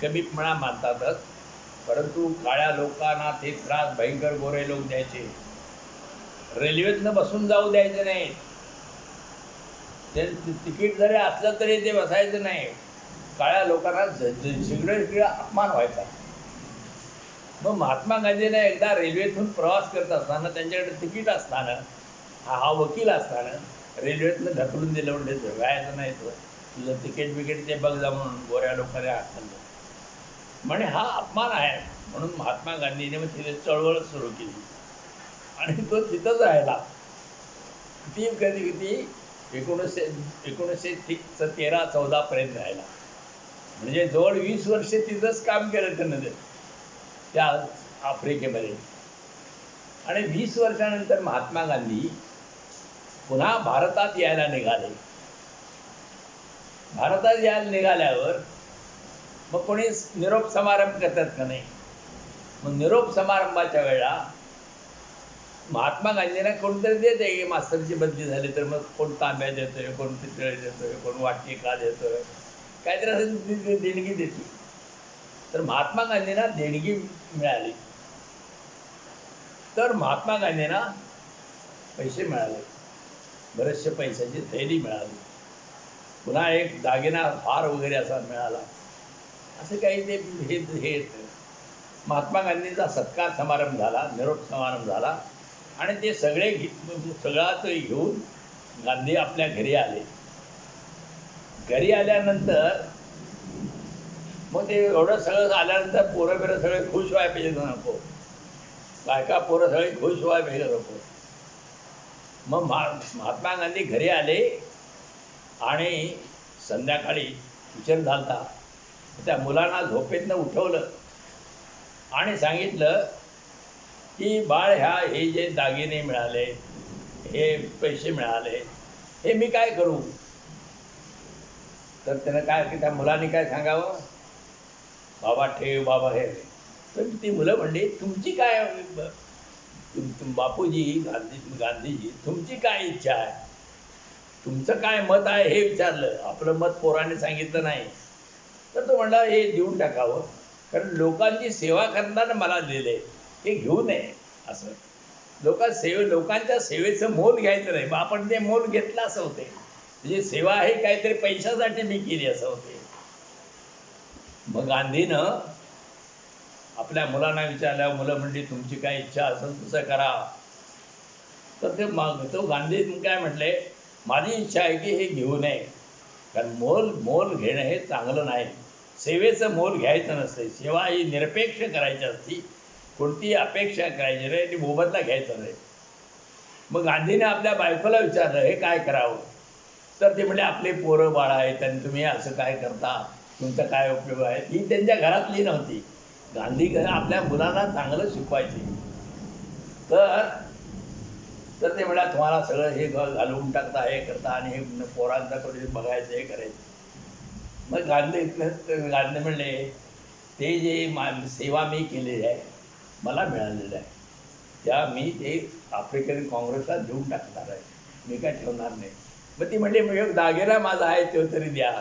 कमीपणा मानतातच, परंतु काळ्या लोकांना ते त्रास भयंकर गोरे लोक द्यायचे. रेल्वेतनं बसून जाऊ द्यायचे नाही, ते तिकीट जरी असलं तरी ते बसायचं नाही. काळ्या लोकांना सगळं अपमान व्हायचा. मग महात्मा गांधीने एकदा रेल्वेतून प्रवास करत असताना, त्यांच्याकडे तिकीट असताना, हा वकील असताना रेल्वेतनं ढकलून दिलं, म्हणजे व्हायचं नाही, तुझं तिकीट ते बघ जा म्हणून गोऱ्या लोकांनी हाकललं. म्हणजे हा अपमान आहे म्हणून महात्मा गांधीने मग तिथे चळवळ सुरू केली आणि तो तिथंच राहिला. किती 1913-14 पर्यंत राहिला. म्हणजे जवळ 20 वर्षे तिथंच काम केलं त्यानं त्या आफ्रिकेमध्ये. आणि 20 वर्षानंतर महात्मा गांधी पुन्हा भारतात यायला निघाले. भारतात यायला निघाल्यावर मग कोणी निरोप समारंभ करतात का नाही. मग निरोप समारंभाच्या वेळा महात्मा गांधींना कोणतरी देते की मास्तरची बदली झाली तर मग कोण तांब्या देतोय, कोण पितळे देतोय, कोण वाटणी का देतोय, काहीतरी असं देणगी देते. तर महात्मा गांधींना देणगी मिळाली. तर महात्मा गांधींना पैसे मिळाले, बरेचसे पैशाची थैली मिळाली, पुन्हा एक दागिना हार वगैरे असा मिळाला. असं काही ते हे महात्मा गांधींचा सत्कार समारंभ झाला, निरोप समारंभ झाला आणि ते सगळा ते घेऊन गांधी आपल्या घरी आले. घरी आल्यानंतर मग ते एवढं सगळं आल्यानंतर पोरं सगळे खुश व्हायला पाहिजे नको, बायका पोरं सगळे खुश व्हायला पाहिजे नको. मग महात्मा गांधी घरी आले आणि संध्याकाळी उशीर झाला, त्या मुलांना झोपेतनं उठवलं आणि सांगितलं की बाळ, हे जे दागिने मिळाले, हे पैसे मिळाले, हे मी काय करू. तर त्यानं काय, की त्या मुलांनी काय सांगावं, बाबा ठेव बाबा हे. तर ती मुलं म्हणली, तुमची काय बापूजी, गांधीजी तुमची काय इच्छा आहे, तुमचं काय मत आहे हे विचारलं. आपलं मत पोराने सांगितलं नाही. तर तो म्हणला हे देऊन टाकावं, कारण लोकांची सेवा करताना मला दिले, हे घेऊ नये. असं लोकांच्या सेवेचं मोल घ्यायचं नाही. आपण ते मोल घेतलं असं होते, म्हणजे सेवा हे काहीतरी पैशासाठी मी केली असं होते. मग गांधीनं आपल्या मुलांना विचारल्यावर मुलं म्हणली तुमची काय इच्छा असेल तसं करा. तर तो गांधी काय म्हटले, माझी इच्छा आहे की हे घेऊ नये, कारण मोल घेणं हे चांगलं नाही. सेवेचं मोल घ्यायचं नसते. सेवा ही निरपेक्ष करायची असती, कोणतीही अपेक्षा करायची नाही आणि मोबदला घ्यायचा नाही. मग गांधीने आपल्या बायकोला विचारलं हे काय करावं. तर ते म्हणजे आपले पोरं बाळा आहेत आणि तुम्ही असं काय करता, तुमचा काय उपयोग आहे. ही त्यांच्या घरातली नव्हती. गांधी आपल्या मुलांना चांगलं शिकवायचे. तर ते म्हणा तुम्हाला सगळं हे घालवून टाकता, हे करता आणि हे पोरांचा थोडी बघायचं, हे करायचं. मग गांधी म्हणले ते जे सेवा मी केलेली आहे, मला मिळालेलं आहे, त्या मी ते आफ्रिकन काँग्रेसला देऊन टाकणार आहे, मी काय ठेवणार नाही. मग ती म्हणली मग दागिना माझा आहे तो तरी द्या.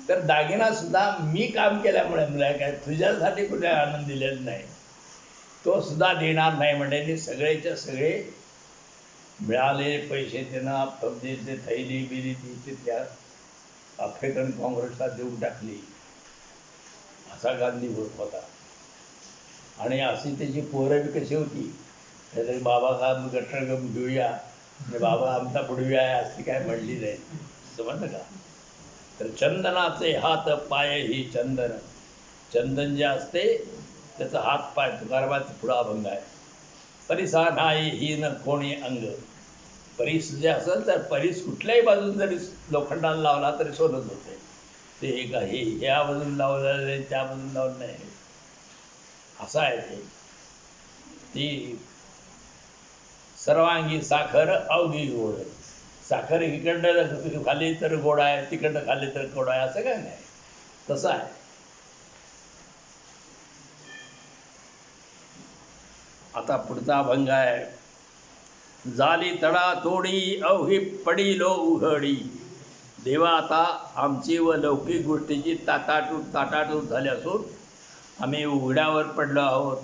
तर दागिनासुद्धा मी काम केल्यामुळे मला काय तुझ्यासाठी कुठे आनंद दिलेला नाही, तो सुद्धा देणार नाही. म्हणजे सगळेच्या सगळे मिळालेले पैसे त्यांना पब्जीचे थैली बिली ती त्या आफ्रिकन काँग्रेसला देऊन टाकली. असा गांधी होत होता. आणि अशी त्याची पोरं बी कशी होती, त्यातरी बाबा का गट्टरगम घेऊया म्हणजे बाबा आमचा बुडव्या आहे अशी काय म्हणली जाईल, समजलं का. तर चंदनाचे हात पाय ही चंदन, चंदन जे असते त्याचा हात पाय तुकारामाचा पुढा अभंग आहे. परिसा नाही ही न कोणी अंग, परीस जे असेल तर परीस कुठल्याही बाजून जरी लोखंडाला लावला तरी सोनच होते. ते हे ह्या बाजून लावलं नाही त्या बाजून लावलं नाही असं आहे ते. ती सर्वांगी साखर अवघी गोड. साखर इकडनं खाली तर गोड आहे, तिकडनं खाली तर गोड आहे असं काय नाही, तसं आहे. आता पुढचा अभंग आहे. झाली तडा तोडी अवघी पडिलो उघडी. देवा आता आमची व लौकिक गोष्टीची ताटाटूट झाली असून आम्ही उघड्यावर पडलो आहोत.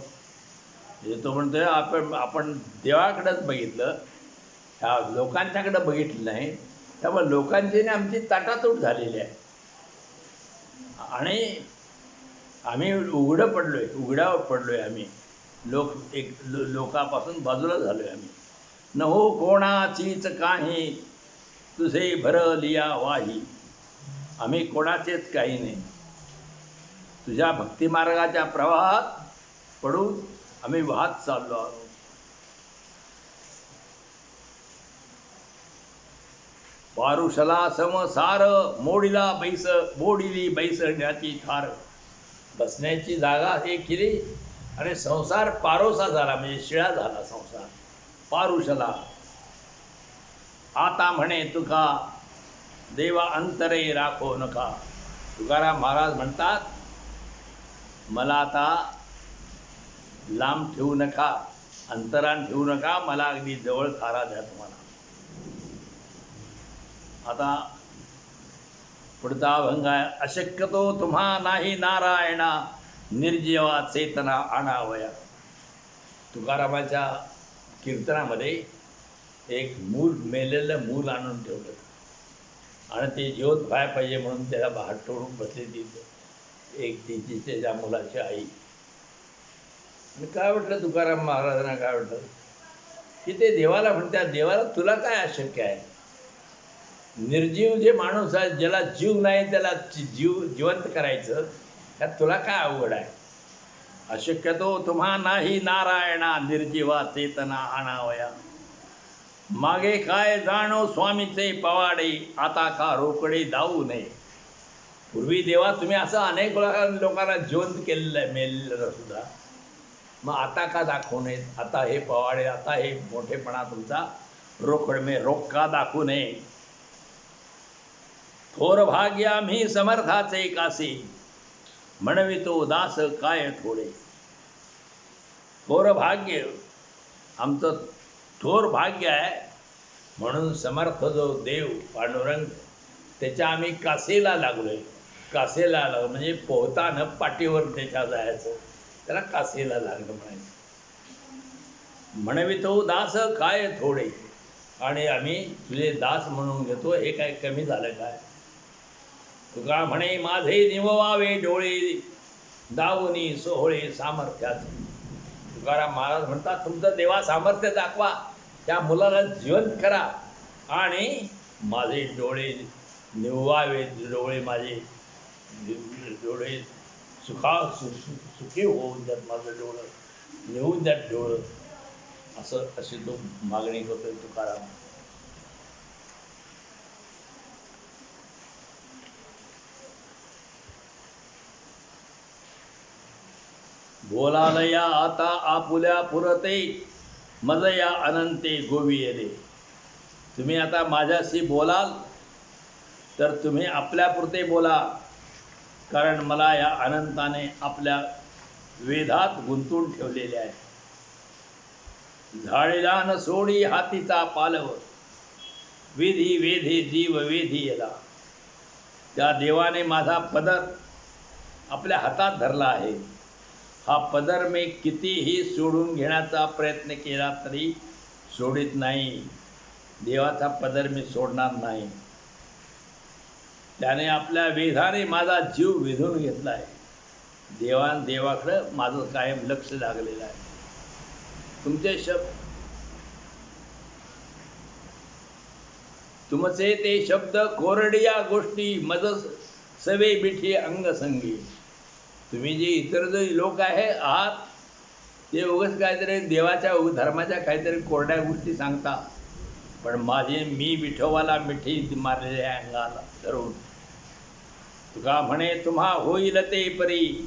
तो म्हणतोय आपण देवाकडेच बघितलं, ह्या लोकांच्याकडं बघितलं नाही. त्यामुळे लोकांची आमची ताटातूट झालेली आहे आणि आम्ही उघड्यावर पडलोय. आम्ही लोकांपासून बाजूला झालोय आम्ही. न हो कोणाचीच काही तुझे भरलिया वाही. आम्ही कोणाचेच काही नाही. तुझ्या भक्तिमार्गाच्या प्रवाहात पडून आम्ही वाहत चाललो आहोत. पारुषला समसार मोडिली बैसण्याची थार. बसण्याची जागा हे केली आणि संसार पारोसा झाला, म्हणजे शिळा झाला संसार. पारुषला आता म्हणे तुका देवा अंतरे राखो नका. तुकाराम महाराज म्हणतात, मला आता लांब ठेवू नका, अंतरान ठेवू नका, मला अगदी जवळ खारा द्या तुम्हाला. आता पुढचा अभंग आहे. अशक्यतो तुम्हा नाही नारायणा निर्जीवा चेतना आणावया. तुकारामाच्या कीर्तनामध्ये एक मेलेलं मूल आणून ठेवलं आणि ते जिवंत व्हायला पाहिजे म्हणून त्याला बाहेर ठेवून बसली ती तिची त्याच्या मुलाची आई. आणि काय वाटलं तुकाराम महाराजांना, काय वाटलं की ते देवाला म्हणतात, देवाला तुला काय अशक्य आहे. निर्जीव जे माणूस आहे, ज्याला जीव नाही त्याला जिवंत करायचं, त्यात तुला काय अवघड आहे. अशक्यतो तुम्हा नाही नारायणा निर्जीवा चेतना आणावया. मागे काय जाणो स्वामीचे पवाडे, आता का रोकडे धावू नये. पूर्वी देवा तुम्ही असं अनेक लोकांना जिवंत केलेलं आहे, मेलेलं सुद्धा, मग आता का दाखवू नये. आता हे पवाडे, आता हे मोठेपणा तुमचा रोख का दाखवू नये. थोर भाग्य आम्ही समर्थाचे कासे, म्हणवितो दास काय थोडे. थोर भाग्य आमचं थोर भाग्य आहे म्हणून समर्थ जो देव पांडुरंग त्याच्या आम्ही कासेला लागलोय. कासेला लागलो म्हणजे पोहताना पाठीवर त्याच्या जायचं, त्याला कासेला लागलं म्हणायचं. म्हणवितो दास काय थोडे, आणि आम्ही तुझे दास म्हणून घेतो, हे काय कमी झालं काय. तुका म्हणे माझे निववावे डोळे, दावनी सोहळे सामर्थ्याचे. तुकाराम महाराज म्हणतात, तुमचं देवा सामर्थ्य दाखवा, त्या मुलाला जिवंत करा आणि माझे डोळे निववावे, डोळे माझे डोळे सुखी होऊन द्यात, माझं डोळं निवून द्यात डोळं, अशी तो मागणी करतोय तुकाराम. बोलालया आता आपुल्या पुरते, मजया अनंते गोवियले. तुम्ही आता माझ्याशी बोलाल तर तुम्ही आपल्यापुरते बोला, कारण मला या अनंताने आपल्या वेधात गुंतून ठेवलेले आहे. झाडीला न सोडी हातीचा पालव, विधी वेधी जीव वेधी येला. त्या देवाने माझा पदर आपल्या हातात धरला आहे. हा पदर मी कितीही सोडून घेण्याचा प्रयत्न केला तरी सोडित नाही. देवाचा पदर मी सोडणार नाही. त्याने आपल्या वेधाने माझा जीव वेधून घेतला आहे. देवाकडं माझं कायम लक्ष लागलेलं आहे. तुमचे तुमचे ते शब्द कोरडिया गोष्टी मज सवे बिठी अंगसंगी. तुम्ही जे इतर जे लोक आहात ते उगाच काहीतरी देवाच्या धर्माच्या काहीतरी कोरड्या गोष्टी सांगता, पण मी विठोबाला मिठी मारलेल्या अंगाला धरून तुका म्हणे तुम्हा होईल ते परी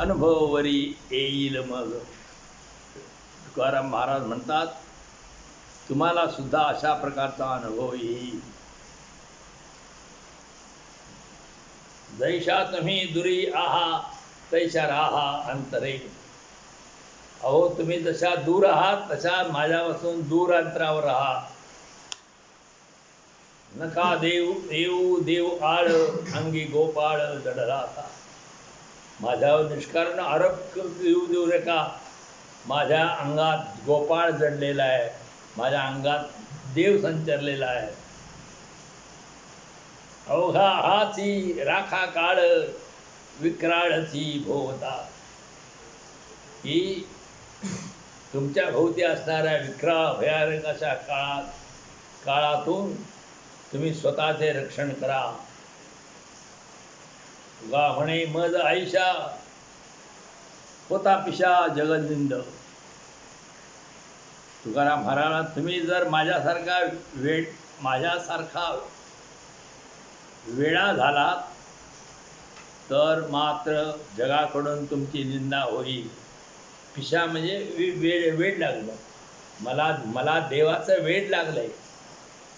अनुभववरी येईल मग. तुकाराम महाराज म्हणतात तुम्हाला सुद्धा अशा प्रकारचा अनुभव येईल. जैशा तुम्ही दुरी आहा तैशा राहा अंतरे. अहो तुम्ही जशा दूर आहात तशा माझ्यापासून दूर अंतरावर राहा. नका देव आळ अंगी गोपाळ जडला आता. माझ्यावर निष्कारण आरोप येऊ देऊ नका. माझ्या अंगात गोपाळ जडलेला आहे, माझ्या अंगात देव संचरलेला आहे. अवघा हाची राखा काळ विक्राळची भोवता. ही तुमच्या भोवती असणाऱ्या विक्राळ भयानक अशा काळातून तुम्ही स्वतःचे रक्षण करा. तुगा म्हणे मज आईशा होता पिशा जगनिंद. तुकाराम महाराज तुम्ही जर माझ्यासारखा वेडा झालात तर मात्र जगाकडून तुमची निंदा होईल. पिशा म्हणजे वेड लागलं. मला देवाचं वेड लागलंय.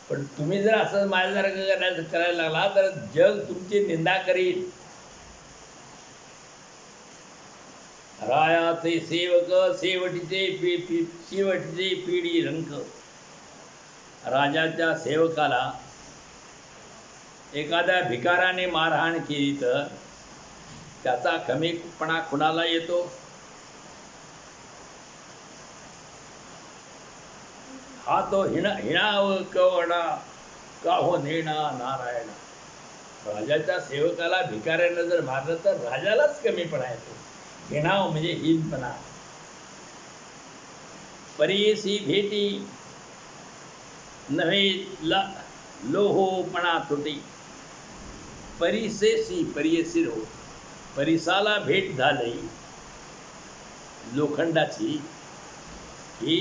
पण तुम्ही जर असं माझ्यासारखं करायला लागला तर जग तुमची निंदा करील. रायाचे सेवक शेवटीचे पिढी रंक. राजाच्या सेवकाला एखाद्या भिकाराने मारहाण केली तर त्याचा कमीपणा कुणाला येतो? हा तो हिणाव कवडा काहो नेणा नारायण. राजाच्या सेवकाला भिकाऱ्यानं जर मारलं तर राजालाच कमीपणा येतो. हिणाव म्हणजे हीनपणा. परेसी भेटी नव्हे लोहोपणा तुटी. परियसी हो. परिसाला भेट झाली लोखंडाची ही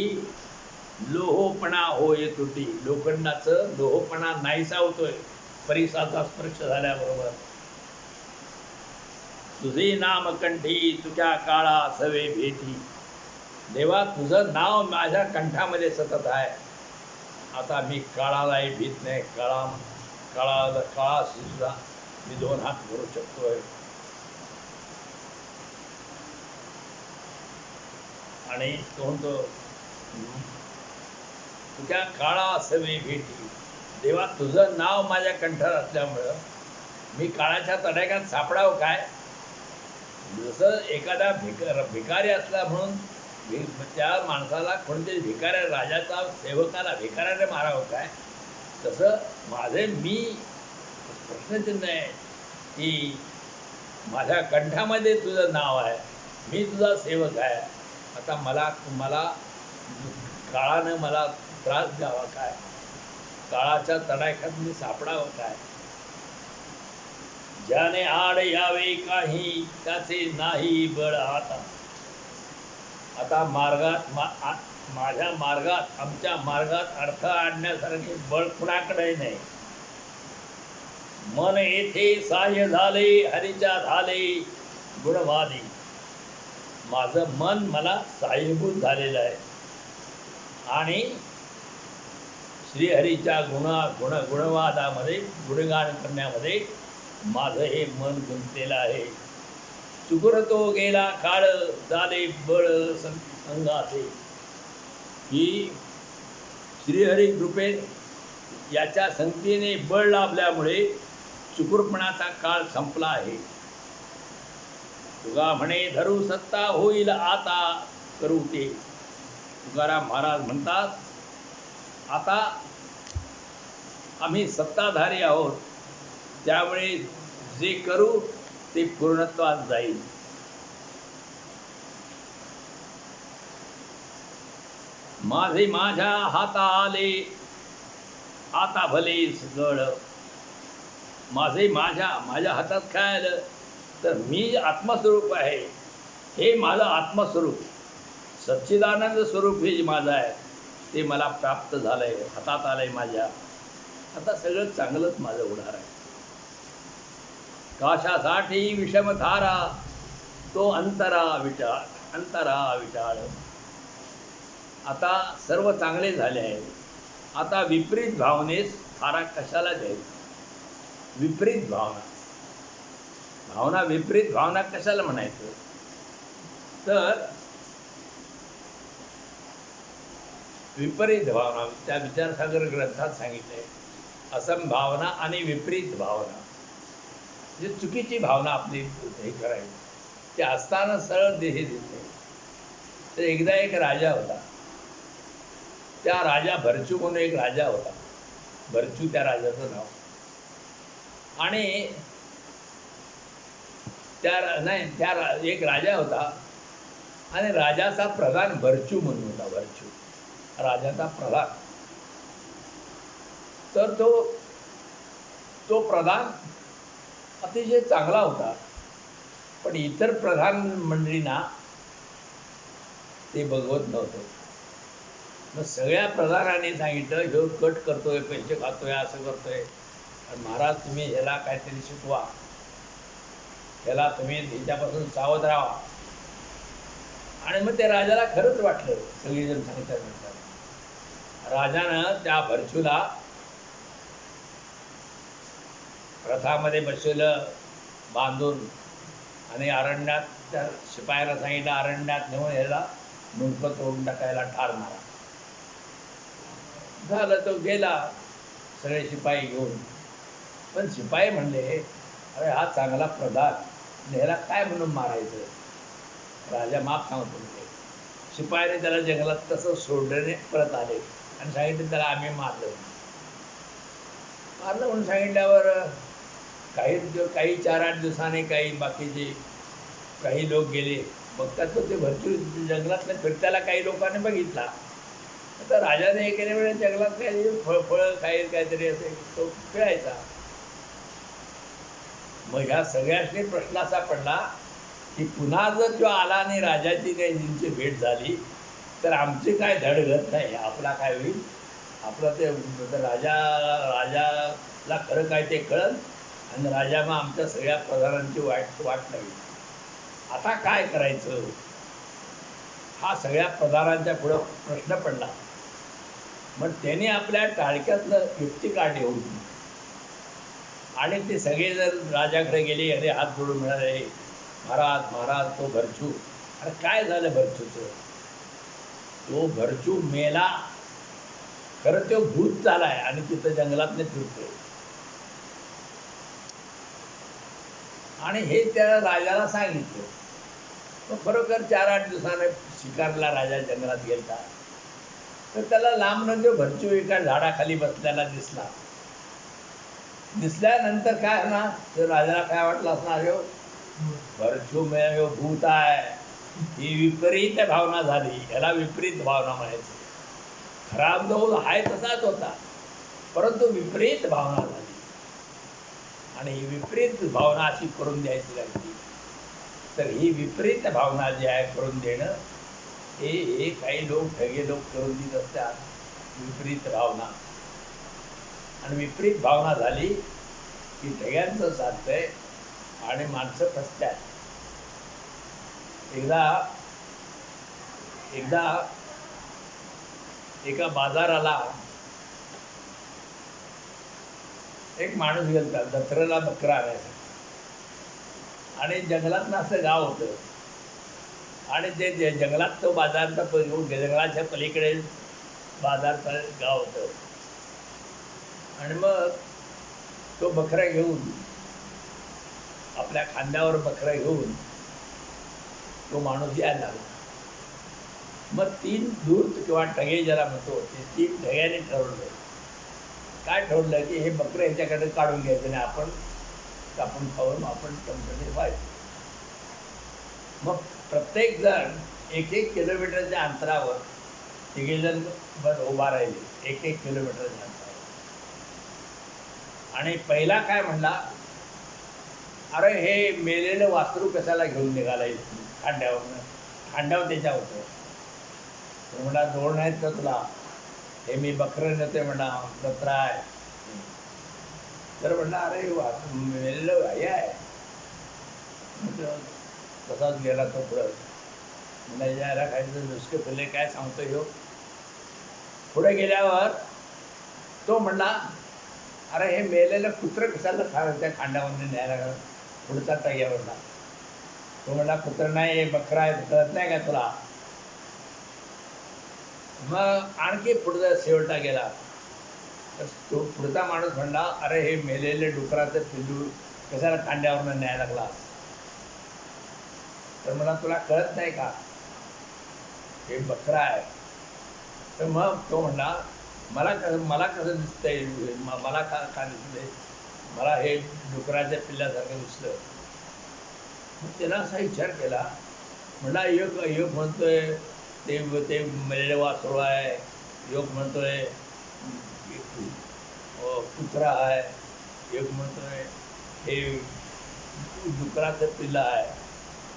लोहोपणा होय तुटी. लोखंडाचं लोहोपणा नाहीसा होतोय परिसाचा स्पर्श झाल्याबरोबर. तुझे नाम कंठी तुझ्या काळा सवे भेटी. देवा तुझं नाव माझ्या कंठामध्ये सतत आहे. आता मी काळालाही भीत नाही. काळाशी सुद्धा मी 2 हात भरू शकतोय. आणि तो म्हणतो तुझ्या काळा सवे भेटी. देवा तुझं नाव माझ्या कंठात असल्यामुळं मी काळाच्या तडाख्यात सापडावं काय? जसं एखादा भिकारी असला म्हणून त्या माणसाला कोणत्याही राजाचा सेवकाला भिकाऱ्याने मारावं काय? तसं मी प्रश्नचिन्ह आहे की माझ्या कंठामध्ये तुझं नाव आहे. मी तुझा सेवक आहे. आता मला काळानं मला त्रास द्यावा काय? काळाच्या तडाख्यात मी सापडावं काय? ज्याने आड यावे काही त्याचे नाही बळ आता. आता माझ्या मार्गात आमच्या मार्गात अडथळा आणण्यासारखे बळ कुणाकडे नाही. मन येथे सहाय्य झाले हरीच्या झाले गुणवादी. माझं मन मला सहाय्यभूत झालेलं आहे आणि श्रीहरीच्या गुणवादामध्ये गुणगान करण्यामध्ये माझं हे मन गुंतलेलं आहे. सुगुरतो गेला काळ झाले बळ अंगाचे. ही श्रीहरी कृपेत याच्या संगतीने बळ लाभल्यामुळे चुकुरपणाचा काळ संपला आहे. तुगा म्हणे धरू सत्ता होईल आता करू ते. तुकाराम महाराज म्हणतात आता आम्ही सत्ताधारी आहोत त्यामुळे जे करू ते पूर्णत्वात जाईल. माझे माझ्या हाता आले आता भले सगळ. माझे माझ्या हातात काय आलं तर मी आत्मस्वरूप आहे. हे माझं आत्मस्वरूप सच्चिदानंद स्वरूप हे माझं आहे. ते मला प्राप्त झालंय, हातात आलंय माझ्या. आता सगळं चांगलंच माझं होणार आहे. काशासाठी विषमधारा तो अंतरा विटाळ, अंतरा विटाळ. आता सर्व चांगले झाले आहे. आता विपरीत भावनेस थारा कशाला द्यायचा? विपरीत भावना, भावना विपरीत भावना कशाला म्हणायचं? तर विपरीत भावना त्या विचारसागर ग्रंथात सांगितलंय. असंभावना आणि विपरीत भावना, म्हणजे चुकीची भावना आपली हे करायची, ते असताना सरळ देही दिसते. तर एकदा एक राजा होता. त्या राजा भरचू म्हणून एक राजा होता. भरचू त्या राजाचं नाव. आणि एक राजा होता आणि राजाचा प्रधान भरचू म्हणून होता. भरचू राजाचा प्रधान. तर तो प्रधान अतिशय चांगला होता. पण इतर प्रधान मंडळींना ते बघवत नव्हतं. मग सगळ्या प्रधानांनी सांगितलं, ह्यो कट करतोय, पैसे खातोय, असं करतोय, आणि महाराज तुम्ही ह्याला काहीतरी शिकवा, ह्याला तुम्ही ह्याच्यापासून सावध राहा. आणि मग ते राजाला खरंच वाटलं. सगळेजण सांगितल्यानंतर राजानं त्या भरचूला रथामध्ये बसवलं बांधून, आणि अरण्यात त्या शिपायाला सांगितलं अरण्यात नेऊन ह्याला मुंडकं तोडून टाकायला, ठार मारा. झालं, तो गेला सगळे शिपाई घेऊन. पण शिपाई म्हणले, अरे हा चांगला प्रधान, ह्याला काय म्हणून मारायचं? राजा माफ सांगतो म्हणजे. शिपायाने त्याला जंगलात तसं सोडल्याने परत आले आणि सांगितलं त्याला आम्ही मारलं म्हणून सांगितल्यावर काही 4-8 दिवसाने काही लोक गेले. बघतात तर ते भरपूर जंगलातल्या फिरत्याला काही लोकांनी बघितला. आता राजाने एकेने वेळेस जंगलात काही फळं काहीतरी असे तो खेळायचा. मग ह्या सगळ्यांनी प्रश्न असा पडला की पुन्हा जर तो आला आणि राजाची काही त्यांची भेट झाली तर आमची काय धडगत नाही, आपला काय होईल? आपलं ते राजाला खरं काय ते कळलं आणि राजा मग आमच्या सगळ्या प्रधानांची वाट लागली. आता काय करायचं? हा सगळ्या प्रधानांच्या पुढं प्रश्न पडला. मग त्याने आपल्या टाळक्यातलं युक्ती काढली होती आणि ते सगळे जर राजाकडे गेले, अरे हात जोडून मिळाले, महाराज महाराज तो भरचू. अरे काय झालं भरचूचं? तो भरचू मेला. खरं तो भूत चालाय आणि तिथं जंगलातले फिरतोय. आणि हे त्या राजाला सांगितलं. मग खरोखर 4-8 दिवसाने शिकारला राजा जंगलात गेला. तर त्याला लांबनं जो भरचू एका झाडाखाली बसल्याला दिसला. दिसल्यानंतर काय ना, तर राजाला काय वाटलं असणार, ह्यो भरचू ह्यो भूत आहे. ही विपरीत भावना झाली. याला विपरीत भावना म्हणायची. खराब जो आहे तसाच होता, परंतु विपरीत भावना झाली. आणि ही विपरीत भावना अशी करून द्यायची लागली. तर ही विपरीत भावना जी आहे करून देणं, हे काही लोक ठगे लोक करून देत असतात. विपरीत भावना. आणि विपरीत भावना झाली की ठग्यांचं साधतंय आणि माणसं फसतात. एकदा एका बाजाराला एक माणूस गेला दसऱ्याला बकरा आणायचा. आणि जंगलातनं असं गाव होतं आणि ते जंगलात तो बाजारचा जंगलाच्या पलीकडे बाजारचं गाव होतं. आणि मग तो बकरा घेऊन, आपल्या खांद्यावर बकरा घेऊन तो माणूस यायला लागला. मग 3 धूर्त किंवा ठगे ज्याला म्हणतो, ते 3 ठग्याने ठरवलं. काय ठरवलं की हे बकरं ह्याच्याकडे काढून घ्यायचं नाही, आपण कापून खाऊन आपण टमटमीत व्हायचं. मग प्रत्येक जण 1-1 किलोमीटरच्या अंतरावर 3 जण उभा राहिले, 1-1 किलोमीटरच्या अंतरावर. आणि पहिला काय म्हणला, अरे हे मेलेलं वासरू कशाला घेऊन निघाला खांद्यावर? खांद्यावर त्याच्या होतं. म्हणला जोड नाहीत का तुला? हे मी बकरं नेते म्हणा जत्रा आहे. तर म्हणला अरे मेलेलं हे आहे. म्हटलं तसाच गेला तो पुढं. म्हणलं यायला काही नुसके फिरले काय सांगतो ह्यो. पुढे गेल्यावर तो म्हणला अरे हे मेलेलं कुत्रं कशाला त्या खांडावरून न्यायला लागलं. पुढचा टाक्या म्हणला. तो म्हणला कुत्रं नाही हे बकरा आहे कळत नाही का तुला. मग आणखी पुढचा शेवटा गेला. तर तो पुढचा माणूस म्हणला अरे हे मेलेले डुकराचं पिल्लू कशाला खांद्यावरून न्यायला लागला. तर मला तुला कळत नाही का हे बकरा आहे. तर मग तो म्हणला मला कसं दिसतंय मला का दिसतंय मला हे डुकराच्या पिल्ल्यासारखं दिसलं. मग त्याला असा विचार केला. म्हणला योग म्हणतोय ते मेलेलं वासरू आहे. योग म्हणतोय कुत्रा आहे. योग म्हणतोय हे डुकराचं पिल्लं आहे.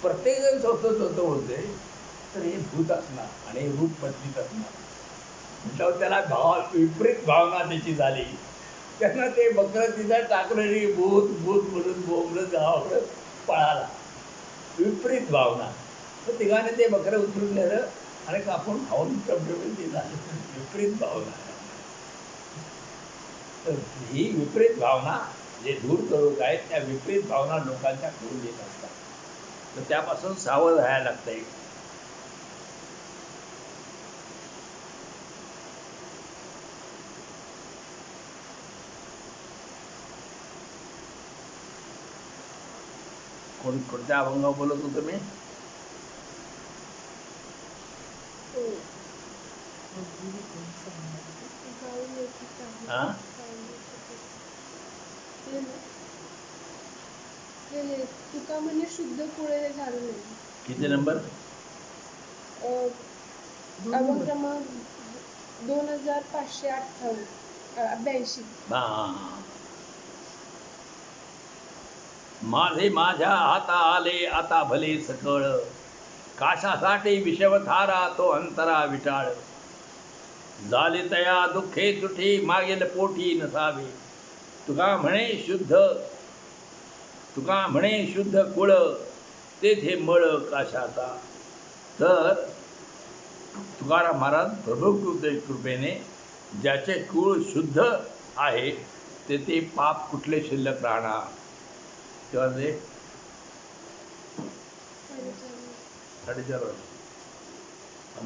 प्रत्येकजण स्वतः बोलते तर हे भूत असणार आणि हे रूप बदलीत असणार. म्हटल्यावर त्याला विपरीत भावना त्याची झाली. त्यांना ते बकरं तिथं टाकलेली भूत भूत म्हणून बोंबलं गावाकडं पळाला. विपरीत भावना. तर तिघाने ते बकरं उचलून नेलं आणि कापून खाऊन टमटमीत दिला. विपरीत भावना. तर ही विपरीत भावना जे धूर्त लोक आहेत त्या विपरीत भावना लोकांच्या करून देत असतात. तर त्यापासून सावध राहायला लागतंय. कोणत्या अभंगावर बोलत होतो मी. हां तुका म्हणजे शुद्ध कुळे झालं नाही. किती नंबर. अभंग क्रमांक 2582. माझे माझ्या हाता आले आता भले सकळ. काशासाठी विषवधारा तो अंतरा विटाळ. झाले तया दुःखे तुठी मागेल पोटी नसावे. तुका म्हणे शुद्ध कुळ तेथे मळ काशाचा. तर तुकाराम महाराज प्रभू कृपेने ज्याचे कुळ शुद्ध आहे तेथे पाप कुठले शिल्लक राहणार. तेव्हा ते 4:30 वाजता